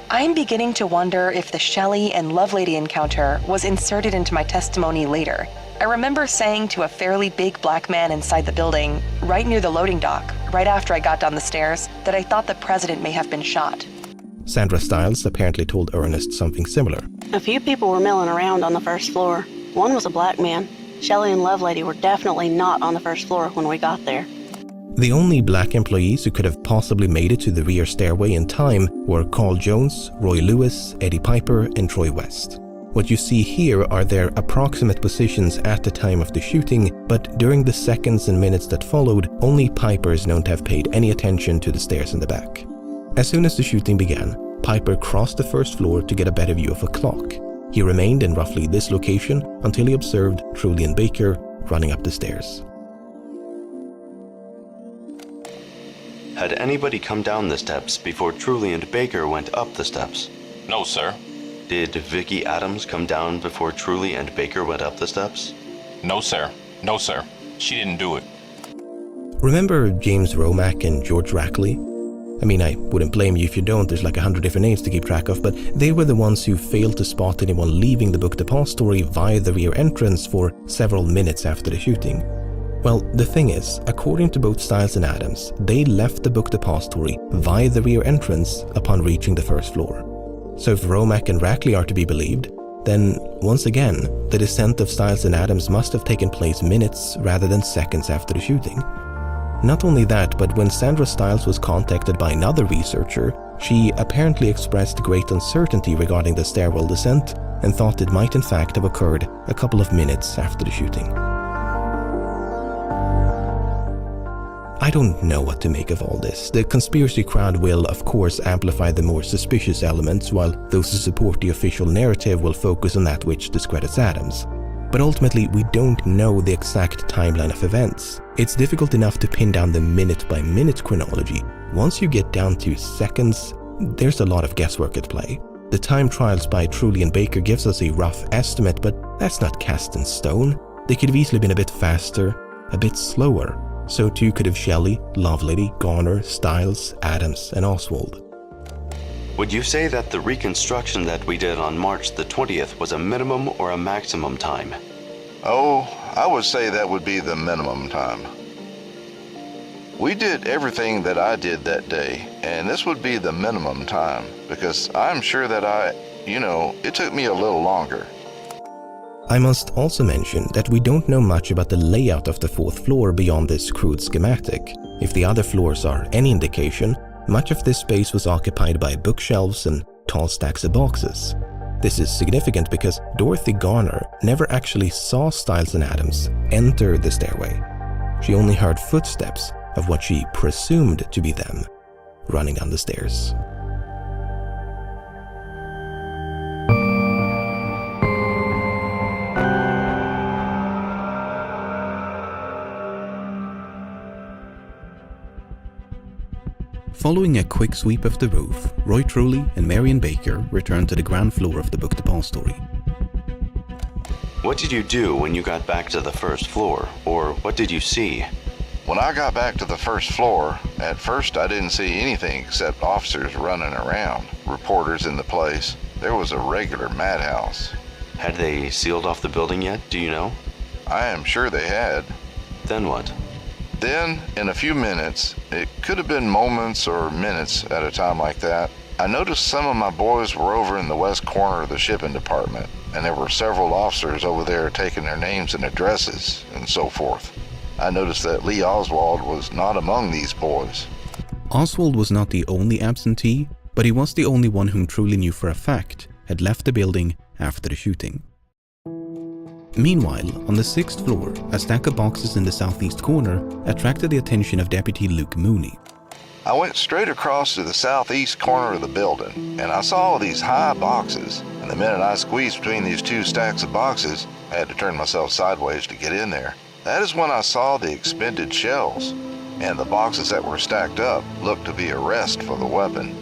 I'm beginning to wonder if the Shelley and Lovelady encounter was inserted into my testimony later. I remember saying to a fairly big black man inside the building, right near the loading dock, right after I got down the stairs, that I thought the president may have been shot.
Sandra Stiles apparently told Ernest something similar.
A few people were milling around on the first floor. One was a black man. Shelley and Lovelady were definitely not on the first floor when we got there.
The only black employees who could have possibly made it to the rear stairway in time were Carl Jones, Roy Lewis, Eddie Piper, and Troy West. What you see here are their approximate positions at the time of the shooting, but during the seconds and minutes that followed, only Piper is known to have paid any attention to the stairs in the back. As soon as the shooting began, Piper crossed the first floor to get a better view of a clock. He remained in roughly this location until he observed Truly and Baker running up the stairs.
Had anybody come down the steps before Truly and Baker went up the steps?
No, sir.
Did Vicky Adams come down before Truly and Baker went up the steps?
No, sir. No, sir. She didn't do it.
Remember James Romack and George Rackley? I mean, I wouldn't blame you if you don't, there's like 100 different names to keep track of, but they were the ones who failed to spot anyone leaving the book depository via the rear entrance for several minutes after the shooting. Well, the thing is, according to both Stiles and Adams, they left the book depository via the rear entrance upon reaching the first floor. So if Romack and Rackley are to be believed, then once again, the descent of Stiles and Adams must have taken place minutes rather than seconds after the shooting. Not only that, but when Sandra Stiles was contacted by another researcher, she apparently expressed great uncertainty regarding the stairwell descent and thought it might in fact have occurred a couple of minutes after the shooting. I don't know what to make of all this. The conspiracy crowd will, of course, amplify the more suspicious elements, while those who support the official narrative will focus on that which discredits Adams. But ultimately, we don't know the exact timeline of events. It's difficult enough to pin down the minute-by-minute chronology. Once you get down to seconds, there's a lot of guesswork at play. The time trials by Truly and Baker gives us a rough estimate, but that's not cast in stone. They could have easily been a bit faster, a bit slower. So too could have Shelley, Lovelady, Garner, Stiles, Adams, and Oswald.
Would you say that the reconstruction that we did on March the 20th was a minimum or a maximum time?
Oh, I would say that would be the minimum time. We did everything that I did that day, and this would be the minimum time, because I'm sure that it took me a little longer.
I must also mention that we don't know much about the layout of the 4th floor beyond this crude schematic. If the other floors are any indication, much of this space was occupied by bookshelves and tall stacks of boxes. This is significant because Dorothy Garner never actually saw Stiles and Adams enter the stairway. She only heard footsteps of what she presumed to be them running down the stairs. Following a quick sweep of the roof, Roy Truly and Marion Baker returned to the ground floor of the book depository.
What did you do when you got back to the first floor, or what did you see?
When I got back to the first floor, at first I didn't see anything except officers running around, reporters in the place. There was a regular madhouse.
Had they sealed off the building yet, do you know?
I am sure they had.
Then what?
Then, in a few minutes, it could have been moments or minutes at a time like that, I noticed some of my boys were over in the west corner of the shipping department, and there were several officers over there taking their names and addresses and so forth. I noticed that Lee Oswald was not among these boys.
Oswald was not the only absentee, but he was the only one whom truly knew for a fact had left the building after the shooting. Meanwhile, on the 6th floor, a stack of boxes in the southeast corner attracted the attention of Deputy Luke Mooney.
I went straight across to the southeast corner of the building, and I saw these high boxes, and the minute I squeezed between these two stacks of boxes, I had to turn myself sideways to get in there. That is when I saw the expended shells, and the boxes that were stacked up looked to be a rest for the weapon.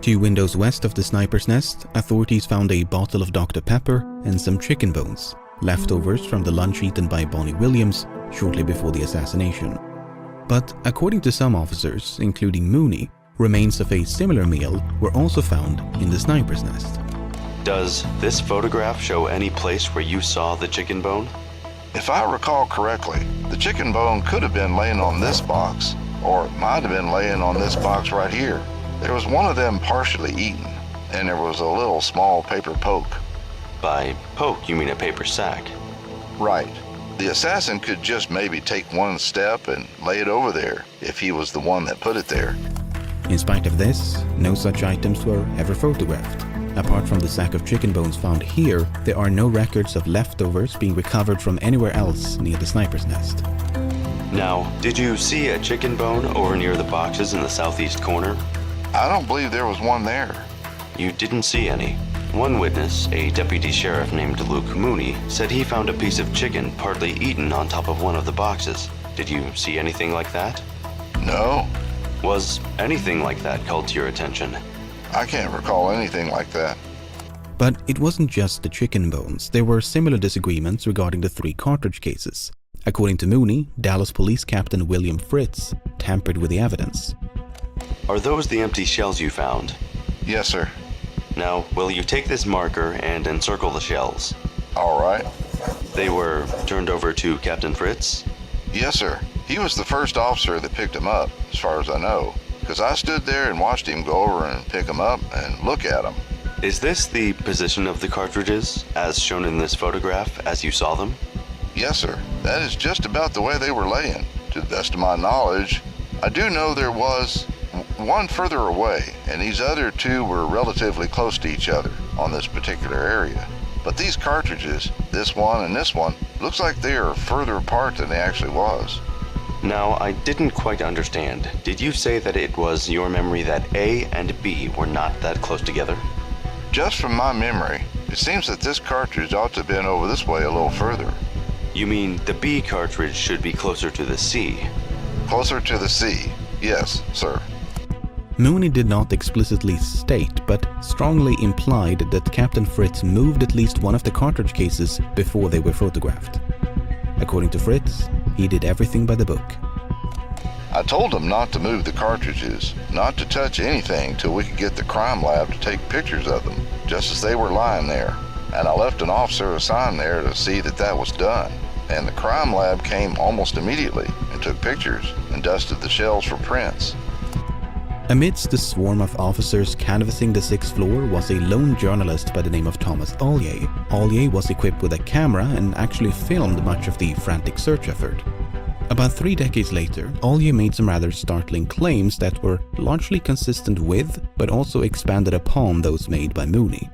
2 windows west of the sniper's nest, authorities found a bottle of Dr. Pepper and some chicken bones, leftovers from the lunch eaten by Bonnie Williams shortly before the assassination. But according to some officers, including Mooney, remains of a similar meal were also found in the sniper's nest.
Does this photograph show any place where you saw the chicken bone?
If I recall correctly, the chicken bone could have been laying on this box, or it might have been laying on this box right here. There was one of them partially eaten, and there was a little small paper poke.
By poke, you mean a paper sack?
Right. The assassin could just maybe take one step and lay it over there if he was the one that put it there.
In spite of this, no such items were ever photographed. Apart from the sack of chicken bones found here, there are no records of leftovers being recovered from anywhere else near the sniper's nest.
Now, did you see a chicken bone over near the boxes in the southeast corner?
I don't believe there was one there.
You didn't see any. One witness, a deputy sheriff named Luke Mooney, said he found a piece of chicken partly eaten on top of one of the boxes. Did you see anything like that?
No.
Was anything like that called to your attention?
I can't recall anything like that.
But it wasn't just the chicken bones. There were similar disagreements regarding the 3 cartridge cases. According to Mooney, Dallas Police Captain William Fritz tampered with the evidence.
Are those the empty shells you found?
Yes, sir.
Now, will you take this marker and encircle the shells?
All right.
They were turned over to Captain Fritz?
Yes, sir. He was the first officer that picked him up, as far as I know, because I stood there and watched him go over and pick them up and look at them.
Is this the position of the cartridges, as shown in this photograph, as you saw them?
Yes, sir. That is just about the way they were laying. To the best of my knowledge, I do know there was one further away, and these other 2 were relatively close to each other on this particular area. But these cartridges, this one and this one, looks like they are further apart than they actually was.
Now, I didn't quite understand. Did you say that it was your memory that A and B were not that close together?
Just from my memory, it seems that this cartridge ought to have been over this way a little further.
You mean the B cartridge should be closer to the C?
Closer to the C, yes, sir.
Mooney did not explicitly state, but strongly implied that Captain Fritz moved at least one of the cartridge cases before they were photographed. According to Fritz, he did everything by the book.
I told him not to move the cartridges, not to touch anything till we could get the crime lab to take pictures of them, just as they were lying there. And I left an officer assigned there to see that that was done. And the crime lab came almost immediately and took pictures and dusted the shells for prints.
Amidst the swarm of officers canvassing the 6th floor was a lone journalist by the name of Thomas Ollier. Ollier was equipped with a camera and actually filmed much of the frantic search effort. About 3 decades later, Ollier made some rather startling claims that were largely consistent with, but also expanded upon those made by Mooney.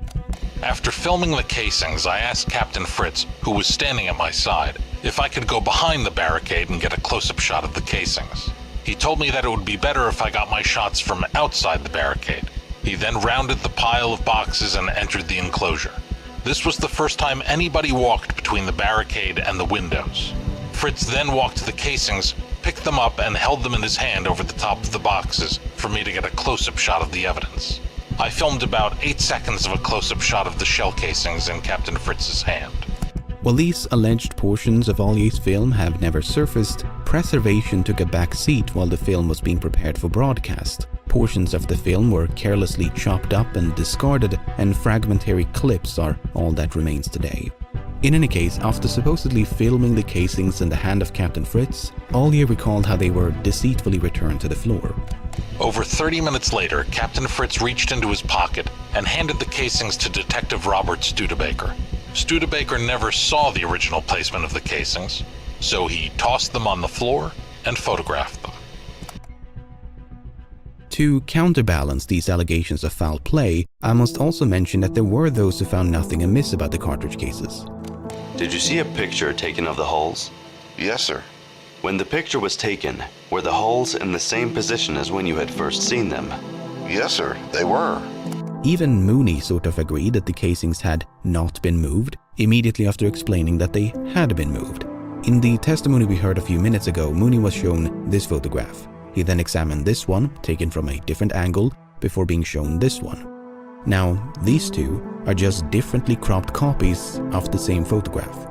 After filming the casings, I asked Captain Fritz, who was standing at my side, if I could go behind the barricade and get a close-up shot of the casings. He told me that it would be better if I got my shots from outside the barricade. He then rounded the pile of boxes and entered the enclosure. This was the first time anybody walked between the barricade and the windows. Fritz then walked to the casings, picked them up, and held them in his hand over the top of the boxes for me to get a close-up shot of the evidence. I filmed about 8 seconds of a close-up shot of the shell casings in Captain Fritz's hand.
While these alleged portions of Ollier's film have never surfaced, preservation took a back seat while the film was being prepared for broadcast. Portions of the film were carelessly chopped up and discarded, and fragmentary clips are all that remains today. In any case, after supposedly filming the casings in the hand of Captain Fritz, Ollier recalled how they were deceitfully returned to the floor.
Over 30 minutes later, Captain Fritz reached into his pocket and handed the casings to Detective Robert Studebaker. Studebaker never saw the original placement of the casings. so he tossed them on the floor and photographed them.
To counterbalance these allegations of foul play, I must also mention that there were those who found nothing amiss about the cartridge cases.
Did you see a picture taken of the holes?
Yes, sir.
When the picture was taken, were the holes in the same position as when you had first seen them?
Yes, sir, they were.
Even Mooney sort of agreed that the casings had not been moved, immediately after explaining that they had been moved. In the testimony we heard a few minutes ago, Mooney was shown this photograph. He then examined this one, taken from a different angle, before being shown this one. Now, these two are just differently cropped copies of the same photograph.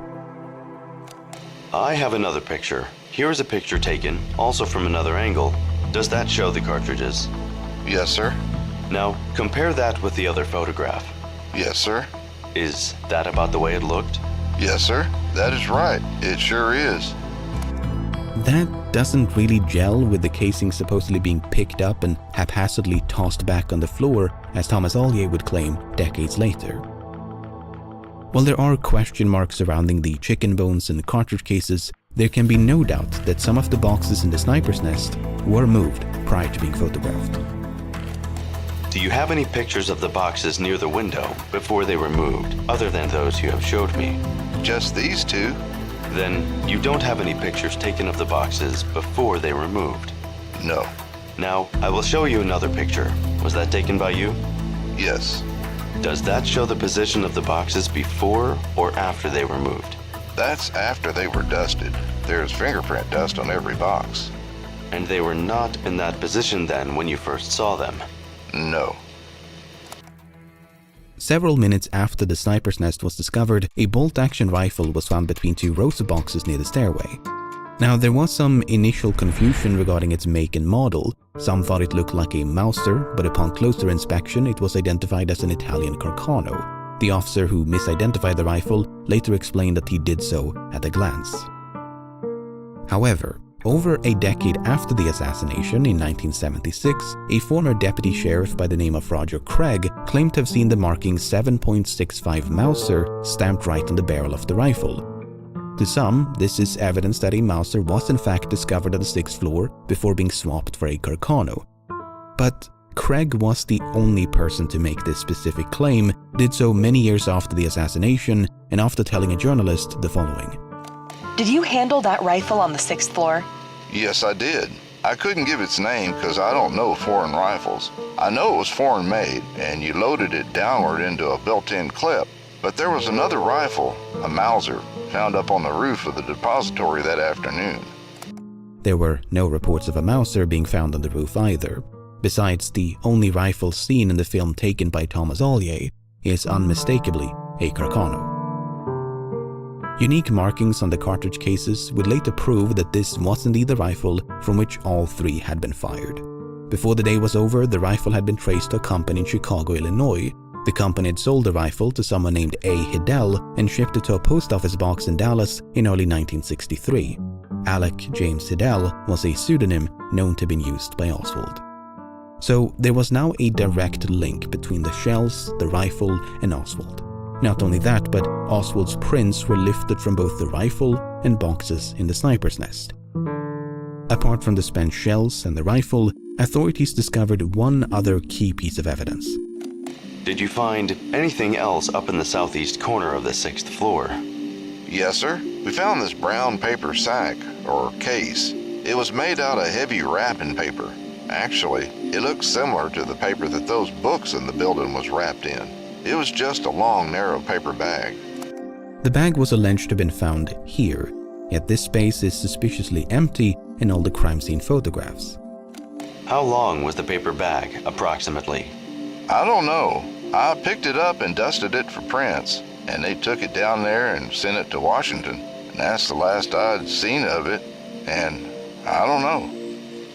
I have another picture. Here is a picture taken, also from another angle. Does that show the cartridges?
Yes, sir.
Now, compare that with the other photograph.
Yes, sir.
Is that about the way it looked?
Yes, sir. That is right. It sure is.
That doesn't really gel with the casing supposedly being picked up and haphazardly tossed back on the floor, as Thomas Ollier would claim decades later. While there are question marks surrounding the chicken bones and cartridge cases, there can be no doubt that some of the boxes in the sniper's nest were moved prior to being photographed.
Do you have any pictures of the boxes near the window before they were moved, other than those you have showed me?
Just these two.
Then you don't have any pictures taken of the boxes before they were moved?
No.
Now, I will show you another picture. Was that taken by you?
Yes.
Does that show the position of the boxes before or after they were moved?
That's after they were dusted. There's fingerprint dust on every box.
And they were not in that position then when you first saw them?
No.
Several minutes after the sniper's nest was discovered, a bolt-action rifle was found between two rows of boxes near the stairway. Now, there was some initial confusion regarding its make and model. Some thought it looked like a Mauser, but upon closer inspection, it was identified as an Italian Carcano. The officer who misidentified the rifle later explained that he did so at a glance. However, over a decade after the assassination in 1976, a former deputy sheriff by the name of Roger Craig claimed to have seen the marking 7.65 Mauser stamped right on the barrel of the rifle. To some, this is evidence that a Mauser was in fact discovered on the 6th floor before being swapped for a Carcano. But Craig was the only person to make this specific claim, did so many years after the assassination, and after telling a journalist the following.
Did you handle that rifle on the 6th floor?
Yes, I did. I couldn't give its name because I don't know foreign rifles. I know it was foreign made, and you loaded it downward into a built-in clip. But there was another rifle, a Mauser, found up on the roof of the depository that afternoon.
There were no reports of a Mauser being found on the roof either. Besides, the only rifle seen in the film taken by Thomas Ollier is unmistakably a Carcano. Unique markings on the cartridge cases would later prove that this was indeed the rifle from which all three had been fired. Before the day was over, the rifle had been traced to a company in Chicago, Illinois. The company had sold the rifle to someone named A. Hiddell and shipped it to a post office box in Dallas in early 1963. Alec James Hiddell was a pseudonym known to have been used by Oswald. So there was now a direct link between the shells, the rifle, and Oswald. Not only that, but Oswald's prints were lifted from both the rifle and boxes in the sniper's nest. Apart from the spent shells and the rifle, authorities discovered one other key piece of evidence.
Did you find anything else up in the southeast corner of the 6th floor?
Yes, sir. We found this brown paper sack, or case. It was made out of heavy wrapping paper. Actually, it looked similar to the paper that those books in the building was wrapped in. It was just a long, narrow paper bag.
The bag was alleged to have been found here, yet this space is suspiciously empty in all the crime scene photographs.
How long was the paper bag, approximately?
I don't know. I picked it up and dusted it for prints, and they took it down there and sent it to Washington. And that's the last I'd seen of it, and I don't know.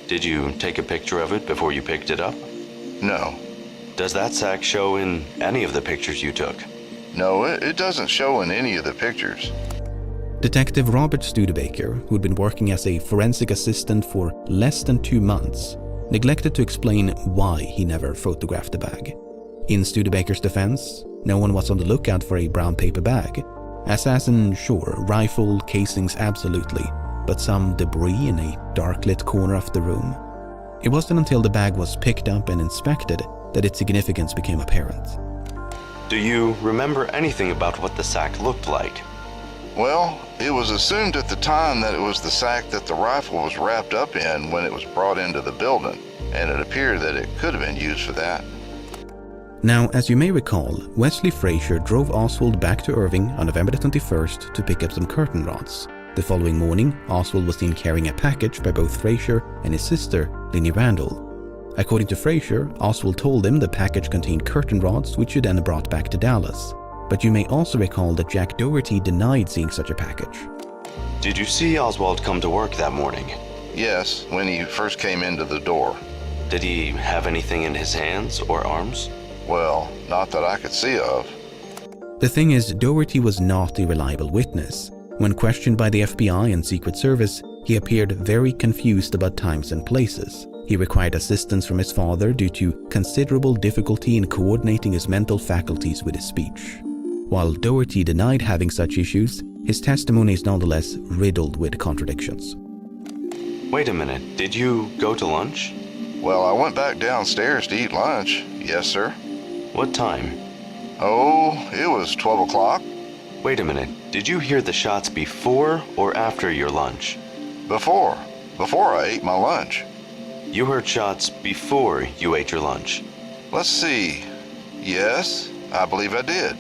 Did you take a picture of it before you picked it up?
No.
Does that sack show in any of the pictures you took?
No, it doesn't show in any of the pictures.
Detective Robert Studebaker, who had been working as a forensic assistant for less than 2 months, neglected to explain why he never photographed the bag. In Studebaker's defense, no one was on the lookout for a brown paper bag. Assassin, sure, rifle, casings, absolutely, but some debris in a dark-lit corner of the room? It wasn't until the bag was picked up and inspected that its significance became apparent.
Do you remember anything about what the sack looked like?
Well, it was assumed at the time that it was the sack that the rifle was wrapped up in when it was brought into the building, and it appeared that it could have been used for that.
Now, as you may recall, Wesley Frazier drove Oswald back to Irving on November the 21st to pick up some curtain rods. The following morning, Oswald was seen carrying a package by both Frazier and his sister, Linnie Randall. According to Frazier, Oswald told him the package contained curtain rods which he then brought back to Dallas. But you may also recall that Jack Doherty denied seeing such a package.
Did you see Oswald come to work that morning?
Yes, when he first came into the door.
Did he have anything in his hands or arms?
Well, not that I could see of.
The thing is, Doherty was not a reliable witness. When questioned by the FBI and Secret Service, he appeared very confused about times and places. He required assistance from his father due to considerable difficulty in coordinating his mental faculties with his speech. While Doherty denied having such issues, his testimony is nonetheless riddled with contradictions.
Wait a minute, did you go to lunch?
Well, I went back downstairs to eat lunch. Yes, sir.
What time?
Oh, it was 12 o'clock.
Wait a minute, did you hear the shots before or after your lunch?
Before I ate my lunch.
You heard shots before you ate your lunch?
Let's see. Yes, I believe I did.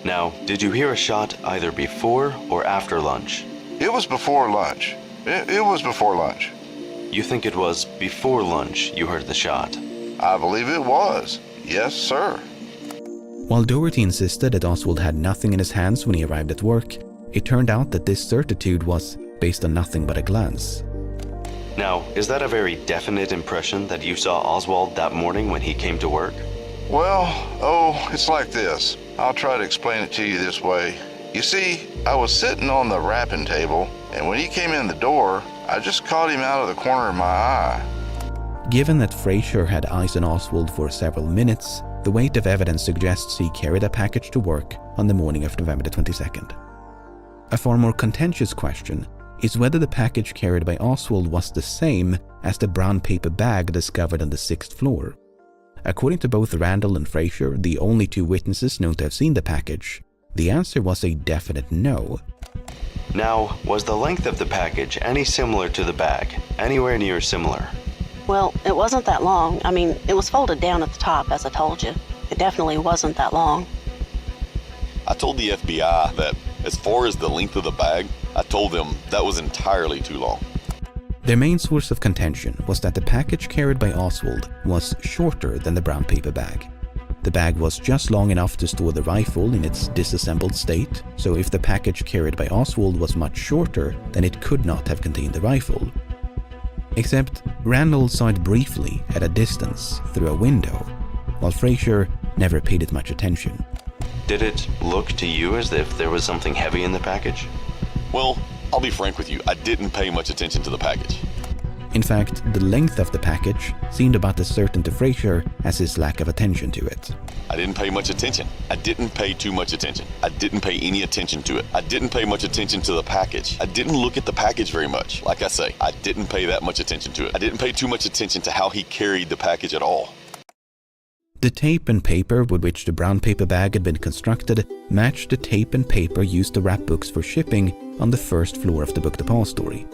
Now, did you hear a shot either before or after lunch?
It was before lunch. It was before lunch.
You think it was before lunch you heard the shot?
I believe it was. Yes, sir.
While Doherty insisted that Oswald had nothing in his hands when he arrived at work, it turned out that this certitude was based on nothing but a glance.
Now, is that a very definite impression that you saw Oswald that morning when he came to work?
Well, it's like this. I'll try to explain it to you this way. You see, I was sitting on the wrapping table, and when he came in the door, I just caught him out of the corner of my eye.
Given that Frazier had eyes on Oswald for several minutes, the weight of evidence suggests he carried a package to work on the morning of November the 22nd. A far more contentious question is whether the package carried by Oswald was the same as the brown paper bag discovered on the 6th floor. According to both Randall and Frazier, the only two witnesses known to have seen the package, the answer was a definite no.
Now, was the length of the package any similar to the bag? Anywhere near similar?
Well, it wasn't that long. I mean, it was folded down at the top, as I told you. It definitely wasn't that long.
I told the FBI that as far as the length of the bag, I told them that was entirely too long.
Their main source of contention was that the package carried by Oswald was shorter than the brown paper bag. The bag was just long enough to store the rifle in its disassembled state, so if the package carried by Oswald was much shorter, then it could not have contained the rifle. Except Randall saw it briefly at a distance through a window, while Frazier never paid it much attention.
Did it look to you as if there was something heavy in the package?
Well, I'll be frank with you, I didn't pay much attention to the package.
In fact, the length of the package seemed about as certain to Frazier as his lack of attention to it.
I didn't pay much attention. I didn't pay too much attention. I didn't pay any attention to it. I didn't pay much attention to the package. I didn't look at the package very much. Like I say, I didn't pay that much attention to it. I didn't pay too much attention to how he carried the package at all.
The tape and paper with which the brown paper bag had been constructed matched the tape and paper used to wrap books for shipping on the first floor of the book depository.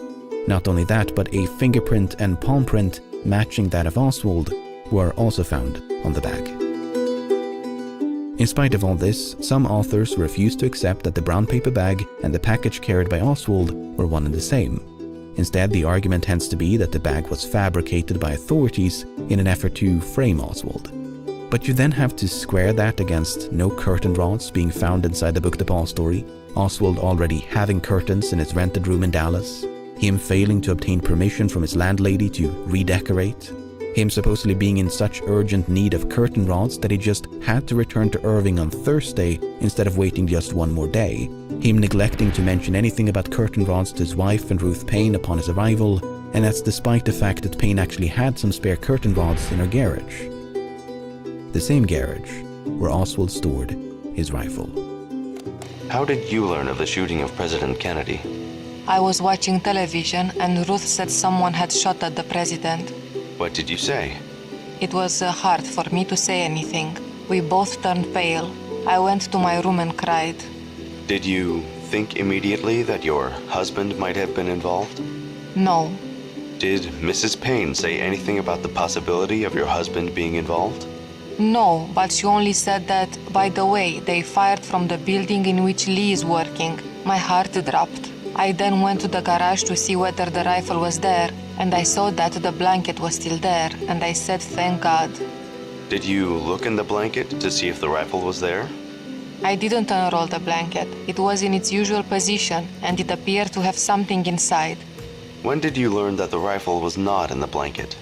Not only that, but a fingerprint and palm print matching that of Oswald were also found on the bag. In spite of all this, some authors refused to accept that the brown paper bag and the package carried by Oswald were one and the same. Instead, the argument tends to be that the bag was fabricated by authorities in an effort to frame Oswald. But you then have to square that against no curtain rods being found inside the book depository, Oswald already having curtains in his rented room in Dallas, him failing to obtain permission from his landlady to redecorate, him supposedly being in such urgent need of curtain rods that he just had to return to Irving on Thursday instead of waiting just one more day, him neglecting to mention anything about curtain rods to his wife and Ruth Payne upon his arrival, and that's despite the fact that Payne actually had some spare curtain rods in her garage. The same garage where Oswald stored his rifle.
How did you learn of the shooting of President Kennedy?
I was watching television and Ruth said someone had shot at the president.
What did you say?
It was hard for me to say anything. We both turned pale. I went to my room and cried.
Did you think immediately that your husband might have been involved?
No.
Did Mrs. Payne say anything about the possibility of your husband being involved?
No, but she only said that, by the way, they fired from the building in which Lee is working. My heart dropped. I then went to the garage to see whether the rifle was there, and I saw that the blanket was still there, and I said, thank God.
Did you look in the blanket to see if the rifle was there?
I didn't unroll the blanket. It was in its usual position, and it appeared to have something inside.
When did you learn that the rifle was not in the blanket?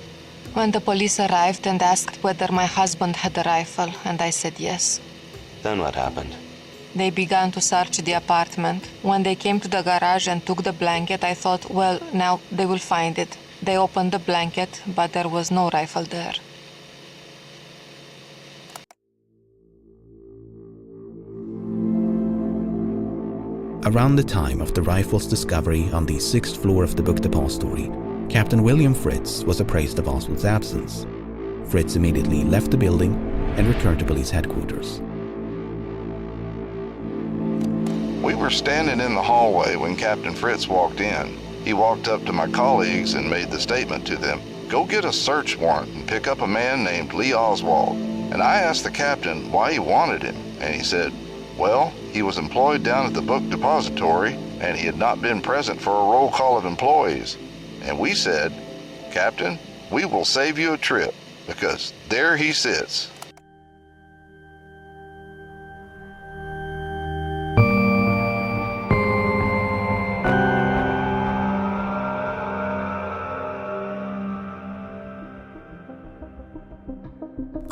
When the police arrived and asked whether my husband had a rifle, and I said yes.
Then what happened?
They began to search the apartment. When they came to the garage and took the blanket, I thought, well, now they will find it. They opened the blanket, but there was no rifle there.
Around the time of the rifle's discovery on the 6th floor of the book depository, Captain William Fritz was appraised of Oswald's absence. Fritz immediately left the building and returned to police headquarters.
We were standing in the hallway when Captain Fritz walked in. He walked up to my colleagues and made the statement to them, "Go get a search warrant and pick up a man named Lee Oswald." And I asked the captain why he wanted him, and he said, well, he was employed down at the book depository and he had not been present for a roll call of employees. And we said, "Captain, we will save you a trip because there he sits."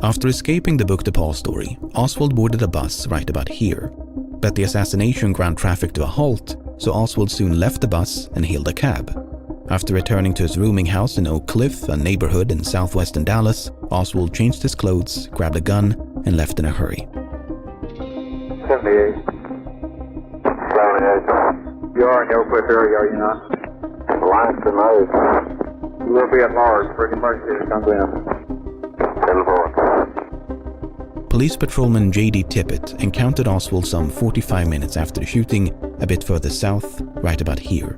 After escaping the book depository, Oswald boarded a bus right about here. But the assassination ground traffic to a halt, so Oswald soon left the bus and hailed a cab. After returning to his rooming house in Oak Cliff, a neighborhood in southwestern Dallas, Oswald changed his clothes, grabbed a gun, and left in a hurry.
78. You are in the Oak Cliff area, are you not? The line's been made. You will be at large for emergency comes in.
Police patrolman J.D. Tippett encountered Oswald some 45 minutes after the shooting, a bit further south, right about here.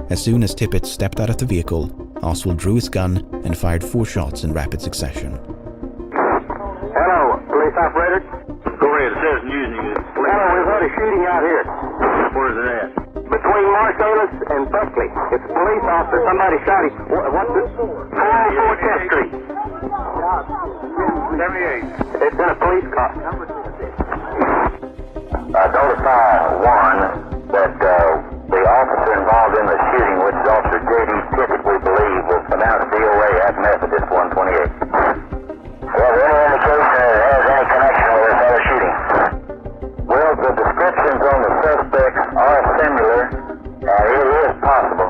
As soon as Tippett stepped out of the vehicle, Oswald drew his gun and fired 4 shots in rapid succession.
Hello, police operator. Go ahead, it says news. Hello, we've had a shooting out here. Where is it at? Between Marsalis and Buckley. It's a police officer. Somebody shot him. What's this? 404 10th Street. 78. It's in a police car. Notify one that the officer involved in the shooting, which is Officer J.D. Tippett, we believe, was pronounced DOA at Methodist 128. Well, any indication that it has any connection with this other shooting? Well, the descriptions on the suspects are similar. It is possible.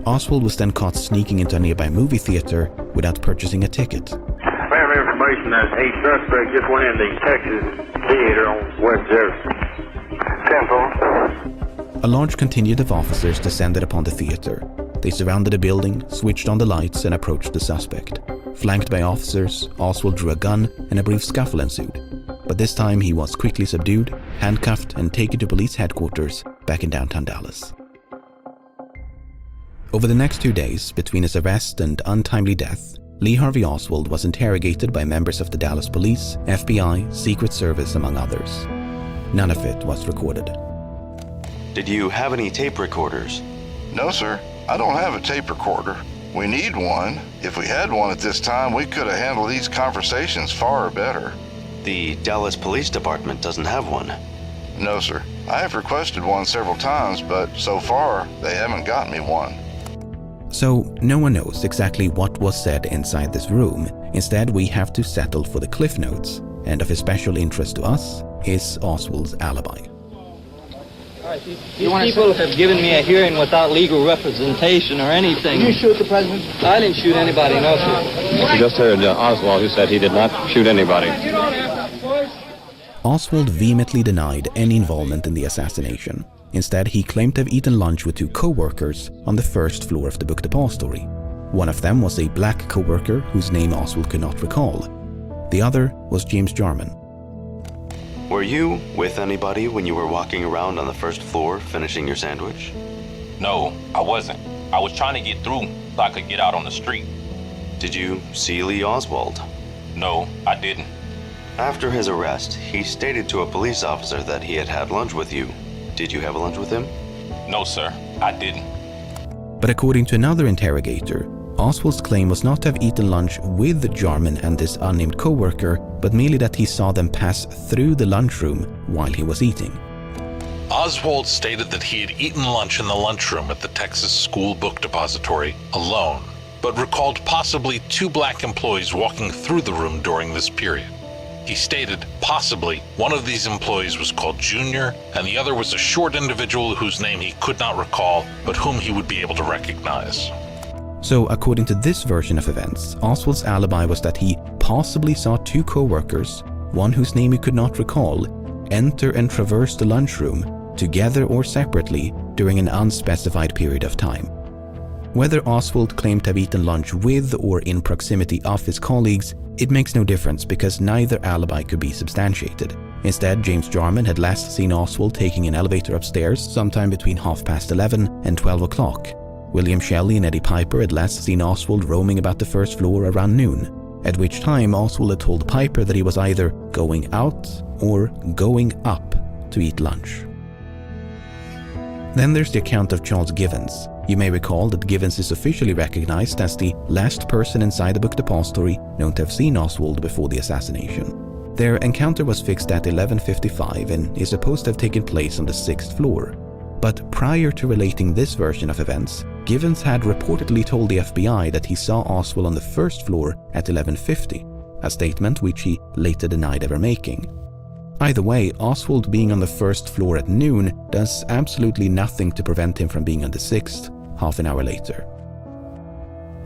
Oswald was then caught sneaking into a nearby movie theater without purchasing a ticket.
We have information that a suspect just went in the Texas Theater on West Jefferson. Simple.
A large contingent of officers descended upon the theater. They surrounded the building, switched on the lights, and approached the suspect. Flanked by officers, Oswald drew a gun and a brief scuffle ensued. But this time he was quickly subdued, handcuffed, and taken to police headquarters back in downtown Dallas. Over the next 2 days, between his arrest and untimely death, Lee Harvey Oswald was interrogated by members of the Dallas Police, FBI, Secret Service, among others. None of it was recorded.
Did you have any tape recorders?
No, sir. I don't have a tape recorder. We need one. If we had one at this time, we could have handled these conversations far better.
The Dallas Police Department doesn't have one.
No, sir. I have requested one several times, but so far, they haven't gotten me one.
So, no one knows exactly what was said inside this room. Instead, we have to settle for the cliff notes, and of especial interest to us is Oswald's alibi.
These people have given me a hearing without legal representation or anything.
Did you shoot the president?
I didn't shoot anybody, no, sir.
You just heard Oswald, who said he did not shoot anybody.
Oswald vehemently denied any involvement in the assassination. Instead, he claimed to have eaten lunch with two co-workers on the first floor of the book depository. One of them was a black co-worker whose name Oswald could not recall. The other was James Jarman.
Were you with anybody when you were walking around on the first floor finishing your sandwich?
No, I wasn't. I was trying to get through so I could get out on the street.
Did you see Lee Oswald?
No, I didn't.
After his arrest, he stated to a police officer that he had had lunch with you. Did you have lunch with him?
No, sir, I didn't.
But according to another interrogator, Oswald's claim was not to have eaten lunch with Jarman and this unnamed co-worker, but merely that he saw them pass through the lunchroom while he was eating.
Oswald stated that he had eaten lunch in the lunchroom at the Texas School Book Depository alone, but recalled possibly two black employees walking through the room during this period. He stated possibly one of these employees was called Junior and the other was a short individual whose name he could not recall, but whom he would be able to recognize.
So according to this version of events, Oswald's alibi was that he possibly saw two co-workers, one whose name he could not recall, enter and traverse the lunchroom, together or separately, during an unspecified period of time. Whether Oswald claimed to have eaten lunch with or in proximity of his colleagues, it makes no difference because neither alibi could be substantiated. Instead, James Jarman had last seen Oswald taking an elevator upstairs sometime between 11:30 and 12 o'clock. William Shelley and Eddie Piper had last seen Oswald roaming about the first floor around noon, at which time Oswald had told Piper that he was either going out or going up to eat lunch. Then there's the account of Charles Givens. You may recall that Givens is officially recognized as the last person inside the book depository known to have seen Oswald before the assassination. Their encounter was fixed at 11:55 and is supposed to have taken place on the 6th floor. But prior to relating this version of events, Givens had reportedly told the FBI that he saw Oswald on the first floor at 11:50, a statement which he later denied ever making. Either way, Oswald being on the first floor at noon does absolutely nothing to prevent him from being on the 6th, half an hour later.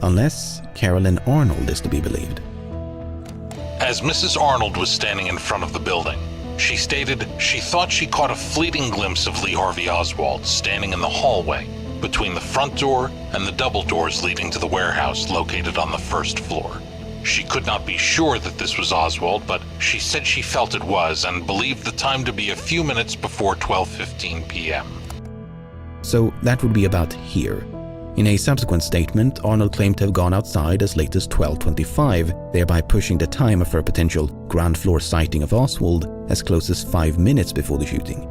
Unless Carolyn Arnold is to be believed.
As Mrs. Arnold was standing in front of the building, she stated she thought she caught a fleeting glimpse of Lee Harvey Oswald standing in the hallway between the front door and the double doors leading to the warehouse located on the first floor. She could not be sure that this was Oswald, but she said she felt it was and believed the time to be a few minutes before 12:15 p.m.
So that would be about here. In a subsequent statement, Arnold claimed to have gone outside as late as 12:25, thereby pushing the time of her potential ground floor sighting of Oswald as close as 5 minutes before the shooting.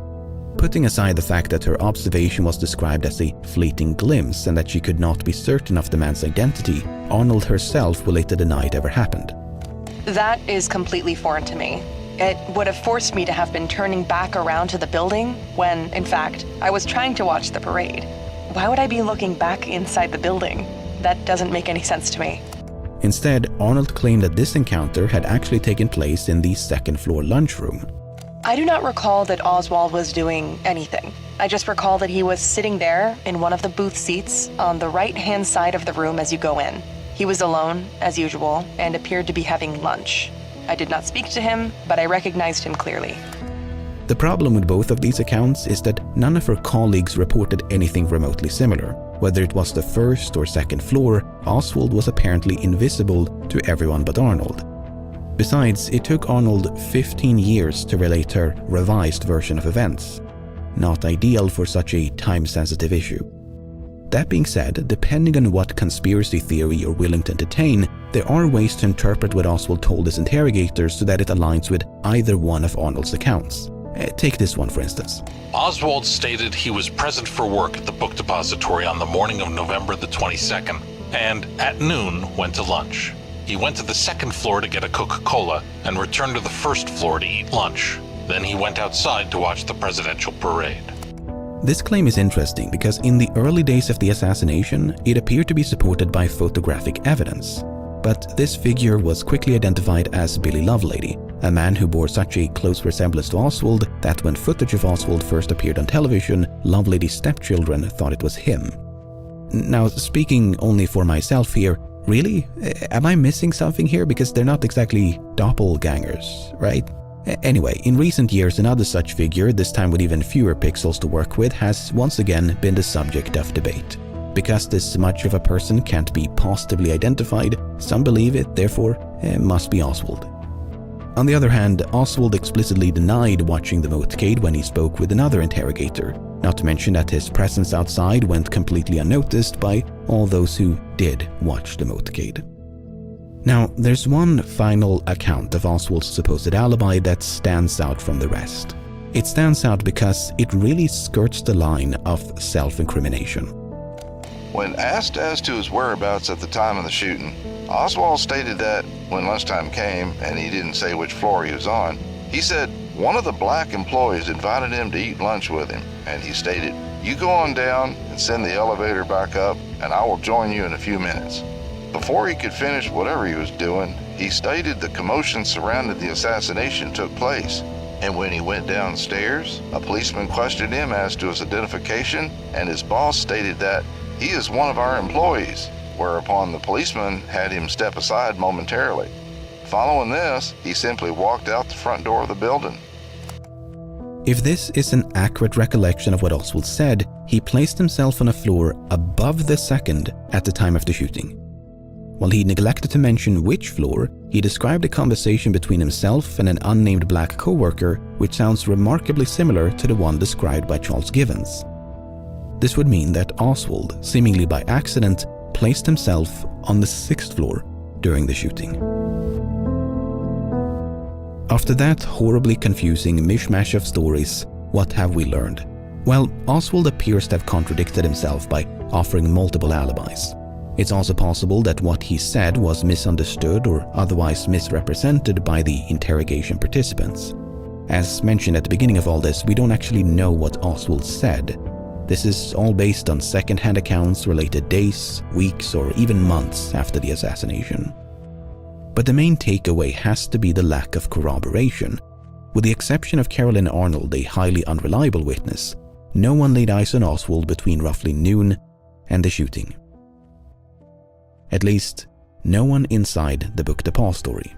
Putting aside the fact that her observation was described as a fleeting glimpse and that she could not be certain of the man's identity, Arnold herself will later deny it ever happened.
That is completely foreign to me. It would have forced me to have been turning back around to the building when, in fact, I was trying to watch the parade. Why would I be looking back inside the building? That doesn't make any sense to me.
Instead, Arnold claimed that this encounter had actually taken place in the second floor lunchroom.
I do not recall that Oswald was doing anything. I just recall that he was sitting there in one of the booth seats on the right-hand side of the room as you go in. He was alone, as usual, and appeared to be having lunch. I did not speak to him, but I recognized him clearly.
The problem with both of these accounts is that none of her colleagues reported anything remotely similar. Whether it was the first or second floor, Oswald was apparently invisible to everyone but Arnold. Besides, it took Arnold 15 years to relate her revised version of events. Not ideal for such a time-sensitive issue. That being said, depending on what conspiracy theory you're willing to entertain, there are ways to interpret what Oswald told his interrogators so that it aligns with either one of Arnold's accounts. Take this one for instance.
Oswald stated he was present for work at the book depository on the morning of November the 22nd and at noon went to lunch. He went to the second floor to get a Coca-Cola and returned to the first floor to eat lunch. Then he went outside to watch the presidential parade.
This claim is interesting because in the early days of the assassination, it appeared to be supported by photographic evidence. But this figure was quickly identified as Billy Lovelady, a man who bore such a close resemblance to Oswald that when footage of Oswald first appeared on television, Lovelady's stepchildren thought it was him. Now, speaking only for myself here, really? Am I missing something here? Because they're not exactly doppelgangers, right? Anyway, in recent years, another such figure, this time with even fewer pixels to work with, has once again been the subject of debate. Because this much of a person can't be positively identified, some believe it, therefore, must be Oswald. On the other hand, Oswald explicitly denied watching the motorcade when he spoke with another interrogator, not to mention that his presence outside went completely unnoticed by all those who did watch the motorcade. Now, there's one final account of Oswald's supposed alibi that stands out from the rest. It stands out because it really skirts the line of self-incrimination.
When asked as to his whereabouts at the time of the shooting, Oswald stated that when lunchtime came and he didn't say which floor he was on, he said one of the black employees invited him to eat lunch with him, and he stated, "You go on down and send the elevator back up and I will join you in a few minutes." Before he could finish whatever he was doing, he stated the commotion surrounding the assassination took place. And when he went downstairs, a policeman questioned him as to his identification, and his boss stated that he is one of our employees, whereupon the policeman had him step aside momentarily. Following this, he simply walked out the front door of the building.
If this is an accurate recollection of what Oswald said, he placed himself on a floor above the second at the time of the shooting. While he neglected to mention which floor, he described a conversation between himself and an unnamed black co-worker, which sounds remarkably similar to the one described by Charles Givens. This would mean that Oswald, seemingly by accident, placed himself on the 6th floor during the shooting. After that horribly confusing mishmash of stories, what have we learned? Well, Oswald appears to have contradicted himself by offering multiple alibis. It's also possible that what he said was misunderstood or otherwise misrepresented by the interrogation participants. As mentioned at the beginning of all this, we don't actually know what Oswald said. This is all based on second-hand accounts related days, weeks, or even months after the assassination. But the main takeaway has to be the lack of corroboration. With the exception of Carolyn Arnold, a highly unreliable witness, no one laid eyes on Oswald between roughly noon and the shooting. At least, no one inside the book depository.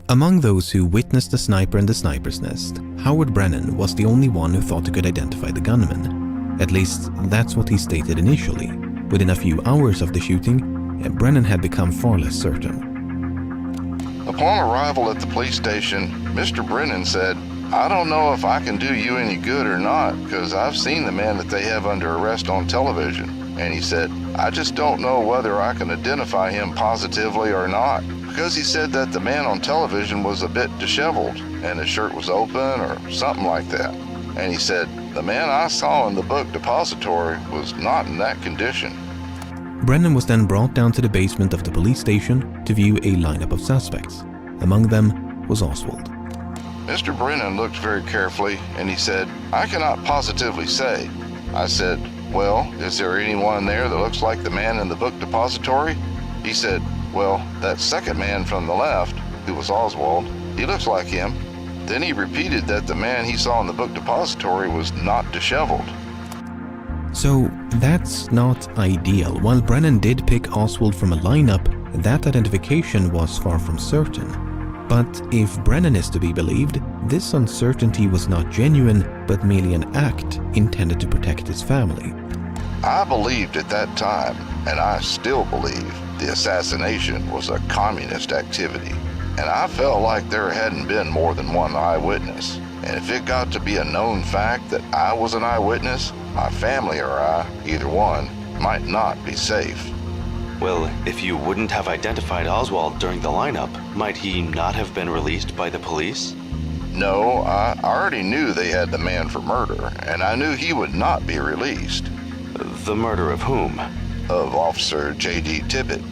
Among those who witnessed the sniper in the sniper's nest, Howard Brennan was the only one who thought he could identify the gunman. At least, that's what he stated initially. Within a few hours of the shooting, Brennan had become far less certain.
Upon arrival at the police station, Mr. Brennan said, "I don't know if I can do you any good or not, because I've seen the man that they have under arrest on television." And he said, "I just don't know whether I can identify him positively or not." Because he said that the man on television was a bit disheveled and his shirt was open or something like that. And he said, "The man I saw in the book depository was not in that condition."
Brennan was then brought down to the basement of the police station to view a lineup of suspects. Among them was Oswald.
Mr. Brennan looked very carefully and he said, "I cannot positively say." I said, "Well, is there anyone there that looks like the man in the book depository?" He said, "Well, that second man from the left, who was Oswald, he looks like him." Then he repeated that the man he saw in the book depository was not disheveled.
So that's not ideal. While Brennan did pick Oswald from a lineup, that identification was far from certain. But if Brennan is to be believed, this uncertainty was not genuine, but merely an act intended to protect his family.
I believed at that time, and I still believe, the assassination was a communist activity. And I felt like there hadn't been more than one eyewitness. And if it got to be a known fact that I was an eyewitness, my family or I, either one, might not be safe.
Well, if you wouldn't have identified Oswald during the lineup, might he not have been released by the police?
No, I already knew they had the man for murder, and I knew he would not be released.
The murder of whom?
Of Officer J.D. Tippett.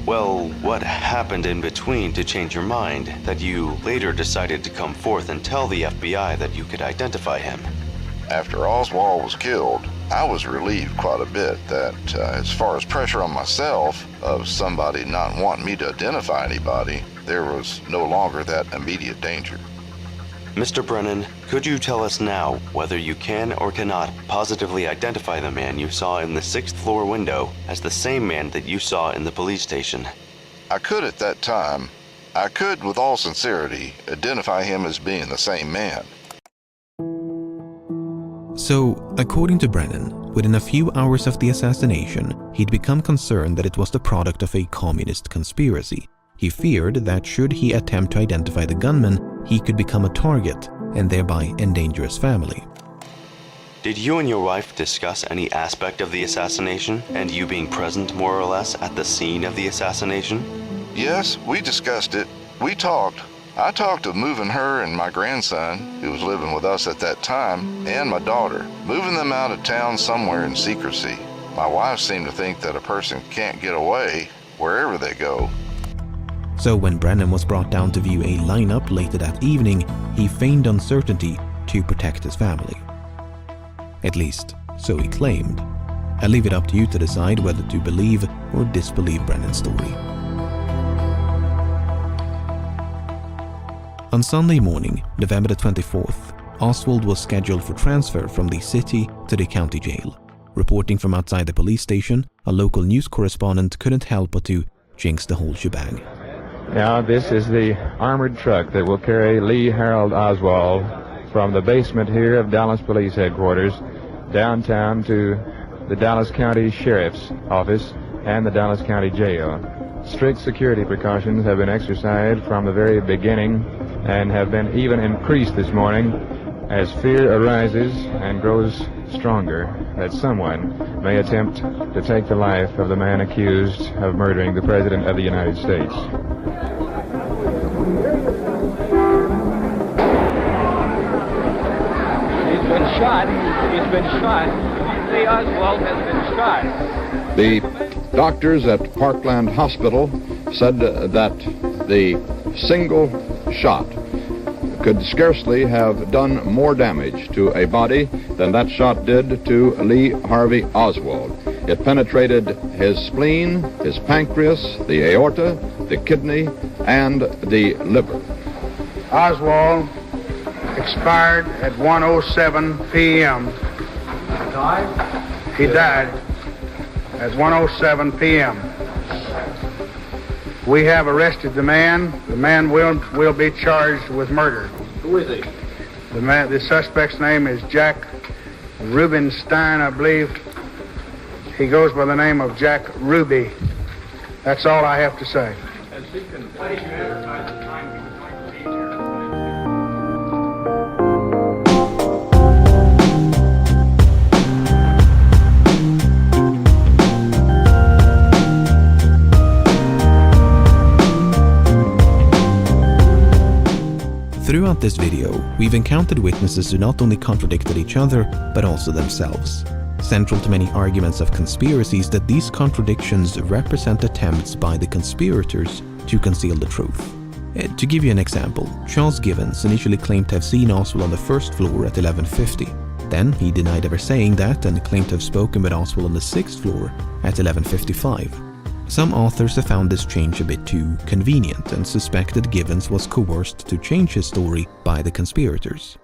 Well, what happened in between to change your mind that you later decided to come forth and tell the FBI that you could identify him?
After Oswald was killed, I was relieved quite a bit that as far as pressure on myself of somebody not wanting me to identify anybody, there was no longer that immediate danger.
Mr. Brennan, could you tell us now whether you can or cannot positively identify the man you saw in the 6th floor window as the same man that you saw in the police station?
I could at that time. I could, with all sincerity, identify him as being the same man.
So, according to Brennan, within a few hours of the assassination, he'd become concerned that it was the product of a communist conspiracy. He feared that should he attempt to identify the gunman, he could become a target and thereby endanger his family.
Did you and your wife discuss any aspect of the assassination and you being present more or less at the scene of the assassination?
Yes, we discussed it. We talked. I talked of moving her and my grandson, who was living with us at that time, and my daughter, moving them out of town somewhere in secrecy. My wife seemed to think that a person can't get away wherever they go.
So when Brennan was brought down to view a lineup later that evening, he feigned uncertainty to protect his family. At least, so he claimed. I'll leave it up to you to decide whether to believe or disbelieve Brennan's story. On Sunday morning, November the 24th, Oswald was scheduled for transfer from the city to the county jail. Reporting from outside the police station, a local news correspondent couldn't help but to jinx the whole shebang.
Now, this is the armored truck that will carry Lee Harvey Oswald from the basement here of Dallas Police Headquarters downtown to the Dallas County Sheriff's Office and the Dallas County Jail. Strict security precautions have been exercised from the very beginning and have been even increased this morning as fear arises and grows stronger that someone may attempt to take the life of the man accused of murdering the President of the United States.
He's been shot. He's been shot. Lee Oswald has been shot.
The doctors at Parkland Hospital said that the single shot could scarcely have done more damage to a body than that shot did to Lee Harvey Oswald. It penetrated his spleen, his pancreas, the aorta, the kidney, and the liver.
Oswald expired at 1:07 p.m. He died at 1:07 p.m. We have arrested the man. The man will be charged with murder.
Who is he?
The suspect's name is Jack Rubenstein, I believe. He goes by the name of Jack Ruby. That's all I have to say.
Has he confessed to the time he was going to be here?
Throughout this video, we've encountered witnesses who not only contradicted each other, but also themselves. Central to many arguments of conspiracies that these contradictions represent attempts by the conspirators to conceal the truth. To give you an example, Charles Givens initially claimed to have seen Oswald on the first floor at 11:50. Then he denied ever saying that and claimed to have spoken with Oswald on the 6th floor at 11:55. Some authors have found this change a bit too convenient and suspected Givens was coerced to change his story by the conspirators.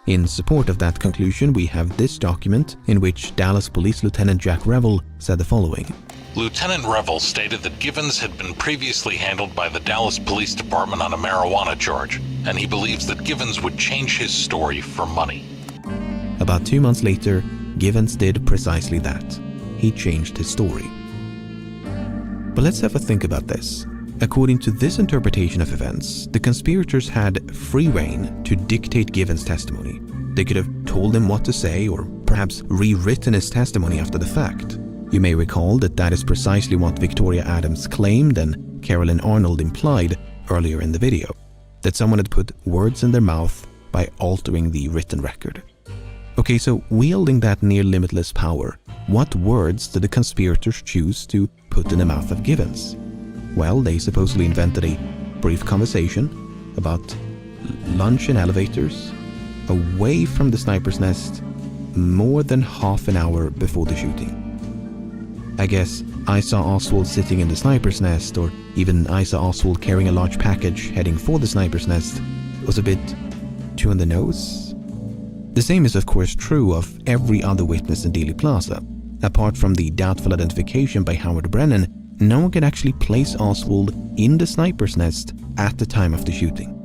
In support of that conclusion, we have this document in which Dallas Police Lieutenant Jack Revel said the following.
Lieutenant Revel stated that Givens had been previously handled by the Dallas Police Department on a marijuana charge, and he believes that Givens would change his story for money.
About 2 months later, Givens did precisely that. He changed his story. But let's have a think about this. According to this interpretation of events, the conspirators had free rein to dictate Givens' testimony. They could have told him what to say or perhaps rewritten his testimony after the fact. You may recall that that is precisely what Victoria Adams claimed and Carolyn Arnold implied earlier in the video, that someone had put words in their mouth by altering the written record. Okay, so wielding that near limitless power, what words did the conspirators choose to put in the mouth of Givens? Well, they supposedly invented a brief conversation about lunch in elevators away from the sniper's nest more than half an hour before the shooting. I guess I saw Oswald sitting in the sniper's nest, or even I saw Oswald carrying a large package heading for the sniper's nest, was a bit too on the nose? The same is of course true of every other witness in Dealey Plaza. Apart from the doubtful identification by Howard Brennan, no one could actually place Oswald in the sniper's nest at the time of the shooting.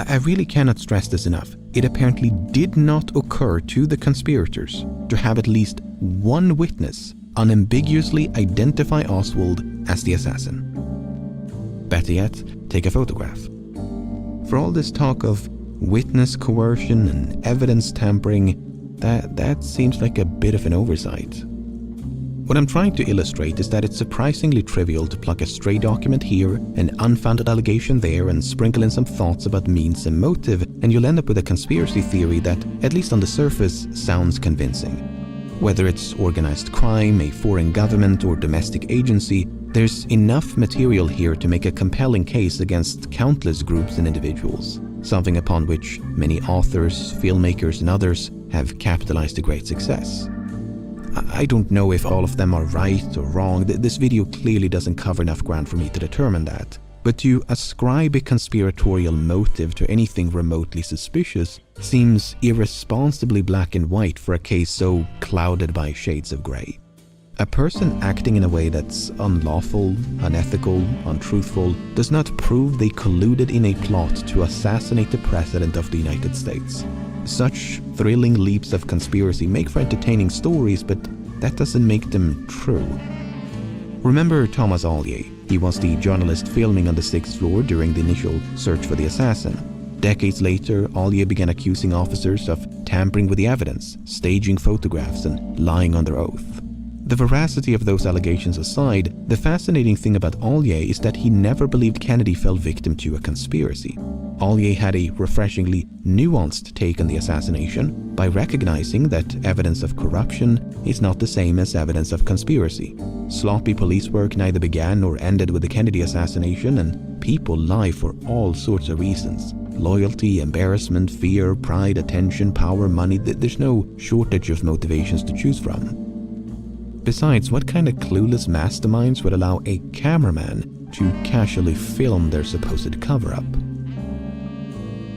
I really cannot stress this enough. It apparently did not occur to the conspirators to have at least one witness unambiguously identify Oswald as the assassin. Better yet, take a photograph. For all this talk of witness coercion and evidence tampering, that seems like a bit of an oversight. What I'm trying to illustrate is that it's surprisingly trivial to pluck a stray document here, an unfounded allegation there, and sprinkle in some thoughts about means and motive, and you'll end up with a conspiracy theory that, at least on the surface, sounds convincing. Whether it's organized crime, a foreign government, or domestic agency, there's enough material here to make a compelling case against countless groups and individuals, something upon which many authors, filmmakers, and others have capitalized to great success. I don't know if all of them are right or wrong. This video clearly doesn't cover enough ground for me to determine that. But to ascribe a conspiratorial motive to anything remotely suspicious seems irresponsibly black and white for a case so clouded by shades of grey. A person acting in a way that's unlawful, unethical, untruthful does not prove they colluded in a plot to assassinate the President of the United States. Such thrilling leaps of conspiracy make for entertaining stories, but that doesn't make them true. Remember Thomas Ollier? He was the journalist filming on the 6th floor during the initial search for the assassin. Decades later, Ollier began accusing officers of tampering with the evidence, staging photographs, and lying on their oath. The veracity of those allegations aside, the fascinating thing about Ollier is that he never believed Kennedy fell victim to a conspiracy. Ollier had a refreshingly nuanced take on the assassination by recognizing that evidence of corruption is not the same as evidence of conspiracy. Sloppy police work neither began nor ended with the Kennedy assassination, and people lie for all sorts of reasons. Loyalty, embarrassment, fear, pride, attention, power, money. There's no shortage of motivations to choose from. Besides, what kind of clueless masterminds would allow a cameraman to casually film their supposed cover-up?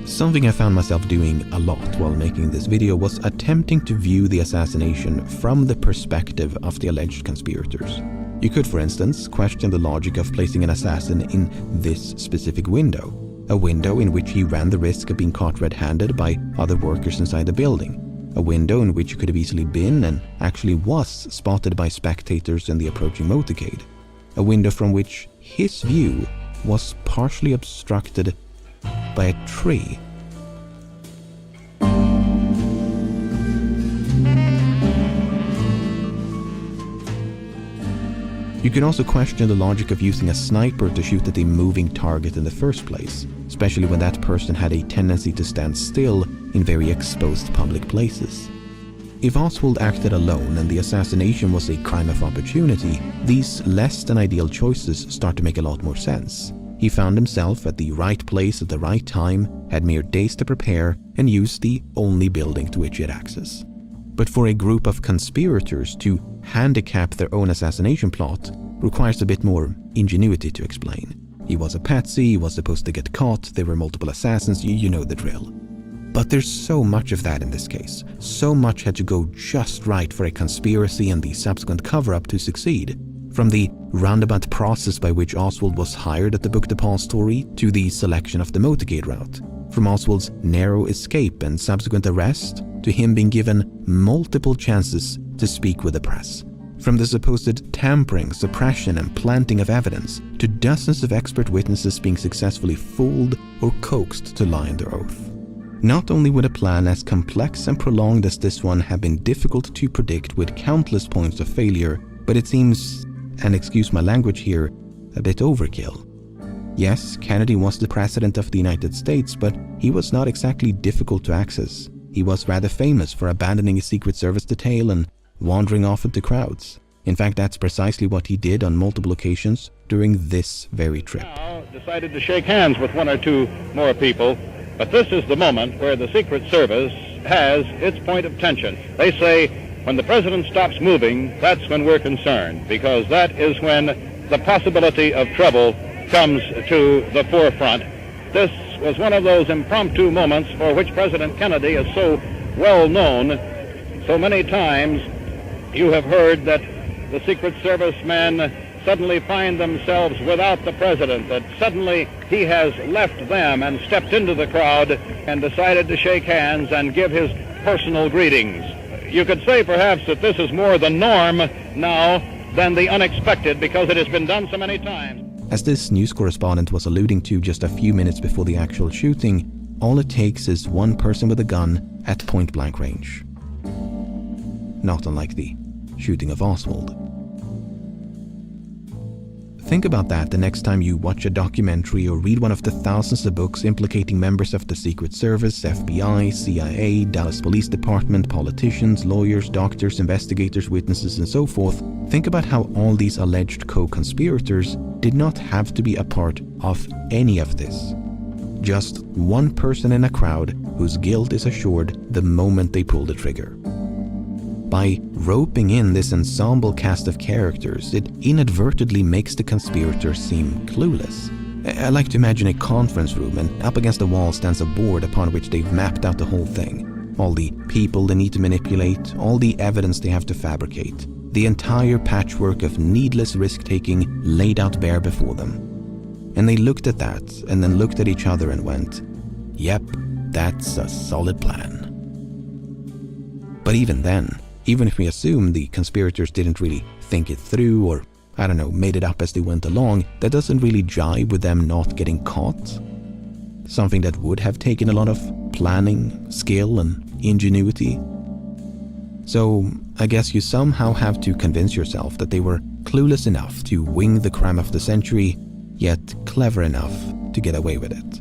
Something I found myself doing a lot while making this video was attempting to view the assassination from the perspective of the alleged conspirators. You could, for instance, question the logic of placing an assassin in this specific window, a window in which he ran the risk of being caught red-handed by other workers inside the building. A window in which he could have easily been and actually was spotted by spectators in the approaching motorcade. A window from which his view was partially obstructed by a tree. You can also question the logic of using a sniper to shoot at a moving target in the first place, especially when that person had a tendency to stand still in very exposed public places. If Oswald acted alone and the assassination was a crime of opportunity, these less than ideal choices start to make a lot more sense. He found himself at the right place at the right time, had mere days to prepare, and used the only building to which he had access. But for a group of conspirators to handicap their own assassination plot requires a bit more ingenuity to explain. He was a patsy, he was supposed to get caught, there were multiple assassins, you know the drill. But there's so much of that in this case. So much had to go just right for a conspiracy and the subsequent cover-up to succeed. From the roundabout process by which Oswald was hired at the book depository to the selection of the motorcade route. From Oswald's narrow escape and subsequent arrest to him being given multiple chances to speak with the press. From the supposed tampering, suppression, and planting of evidence to dozens of expert witnesses being successfully fooled or coaxed to lie under oath. Not only would a plan as complex and prolonged as this one have been difficult to predict with countless points of failure, but it seems, and excuse my language here, a bit overkill. Yes, Kennedy was the President of the United States, but he was not exactly difficult to access. He was rather famous for abandoning his Secret Service detail and wandering off into crowds. In fact, that's precisely what he did on multiple occasions during this very trip.
Now decided to shake hands with one or two more people, but this is the moment where the Secret Service has its point of tension. They say, when the President stops moving, that's when we're concerned, because that is when the possibility of trouble comes to the forefront. This was one of those impromptu moments for which President Kennedy is so well known. So many times you have heard that the Secret Service men suddenly find themselves without the president, that suddenly he has left them and stepped into the crowd and decided to shake hands and give his personal greetings. You could say perhaps that this is more the norm now than the unexpected, because it has been done so many times.
As this news correspondent was alluding to just a few minutes before the actual shooting, all it takes is one person with a gun at point-blank range. Not unlike the shooting of Oswald. Think about that the next time you watch a documentary or read one of the thousands of books implicating members of the Secret Service, FBI, CIA, Dallas Police Department, politicians, lawyers, doctors, investigators, witnesses, and so forth. Think about how all these alleged co-conspirators did not have to be a part of any of this. Just one person in a crowd whose guilt is assured the moment they pull the trigger. By roping in this ensemble cast of characters, it inadvertently makes the conspirators seem clueless. I like to imagine a conference room, and up against the wall stands a board upon which they've mapped out the whole thing. All the people they need to manipulate, all the evidence they have to fabricate. The entire patchwork of needless risk-taking laid out bare before them. And they looked at that, and then looked at each other and went, "Yep, that's a solid plan." But even then, even if we assume the conspirators didn't really think it through or, I don't know, made it up as they went along, that doesn't really jive with them not getting caught. Something that would have taken a lot of planning, skill, and ingenuity. So, I guess you somehow have to convince yourself that they were clueless enough to wing the crime of the century, yet clever enough to get away with it.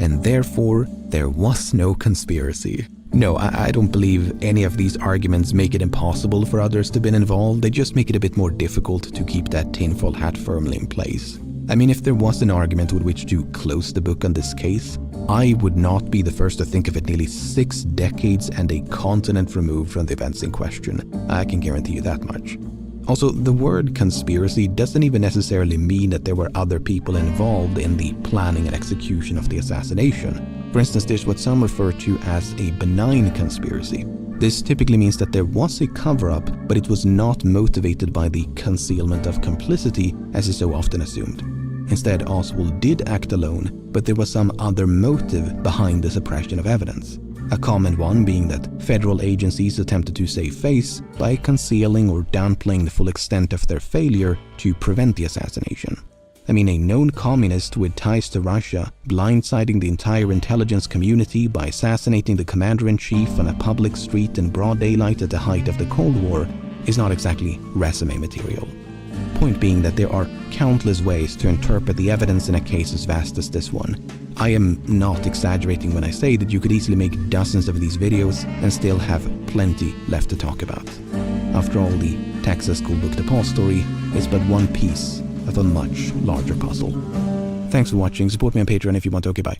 And therefore, there was no conspiracy. No, I don't believe any of these arguments make it impossible for others to have been involved. They just make it a bit more difficult to keep that tinfoil hat firmly in place. I mean, if there was an argument with which to close the book on this case, I would not be the first to think of it nearly 6 decades and a continent removed from the events in question. I can guarantee you that much. Also, the word conspiracy doesn't even necessarily mean that there were other people involved in the planning and execution of the assassination. For instance, there's what some refer to as a benign conspiracy. This typically means that there was a cover-up, but it was not motivated by the concealment of complicity, as is so often assumed. Instead, Oswald did act alone, but there was some other motive behind the suppression of evidence. A common one being that federal agencies attempted to save face by concealing or downplaying the full extent of their failure to prevent the assassination. I mean, a known communist with ties to Russia blindsiding the entire intelligence community by assassinating the commander-in-chief on a public street in broad daylight at the height of the Cold War is not exactly resume material. Point being that there are countless ways to interpret the evidence in a case as vast as this one. I am not exaggerating when I say that you could easily make dozens of these videos and still have plenty left to talk about. After all, the Texas School Book Depository is but one piece of a much larger puzzle. Thanks for watching. Support me on Patreon if you want. Okay, bye.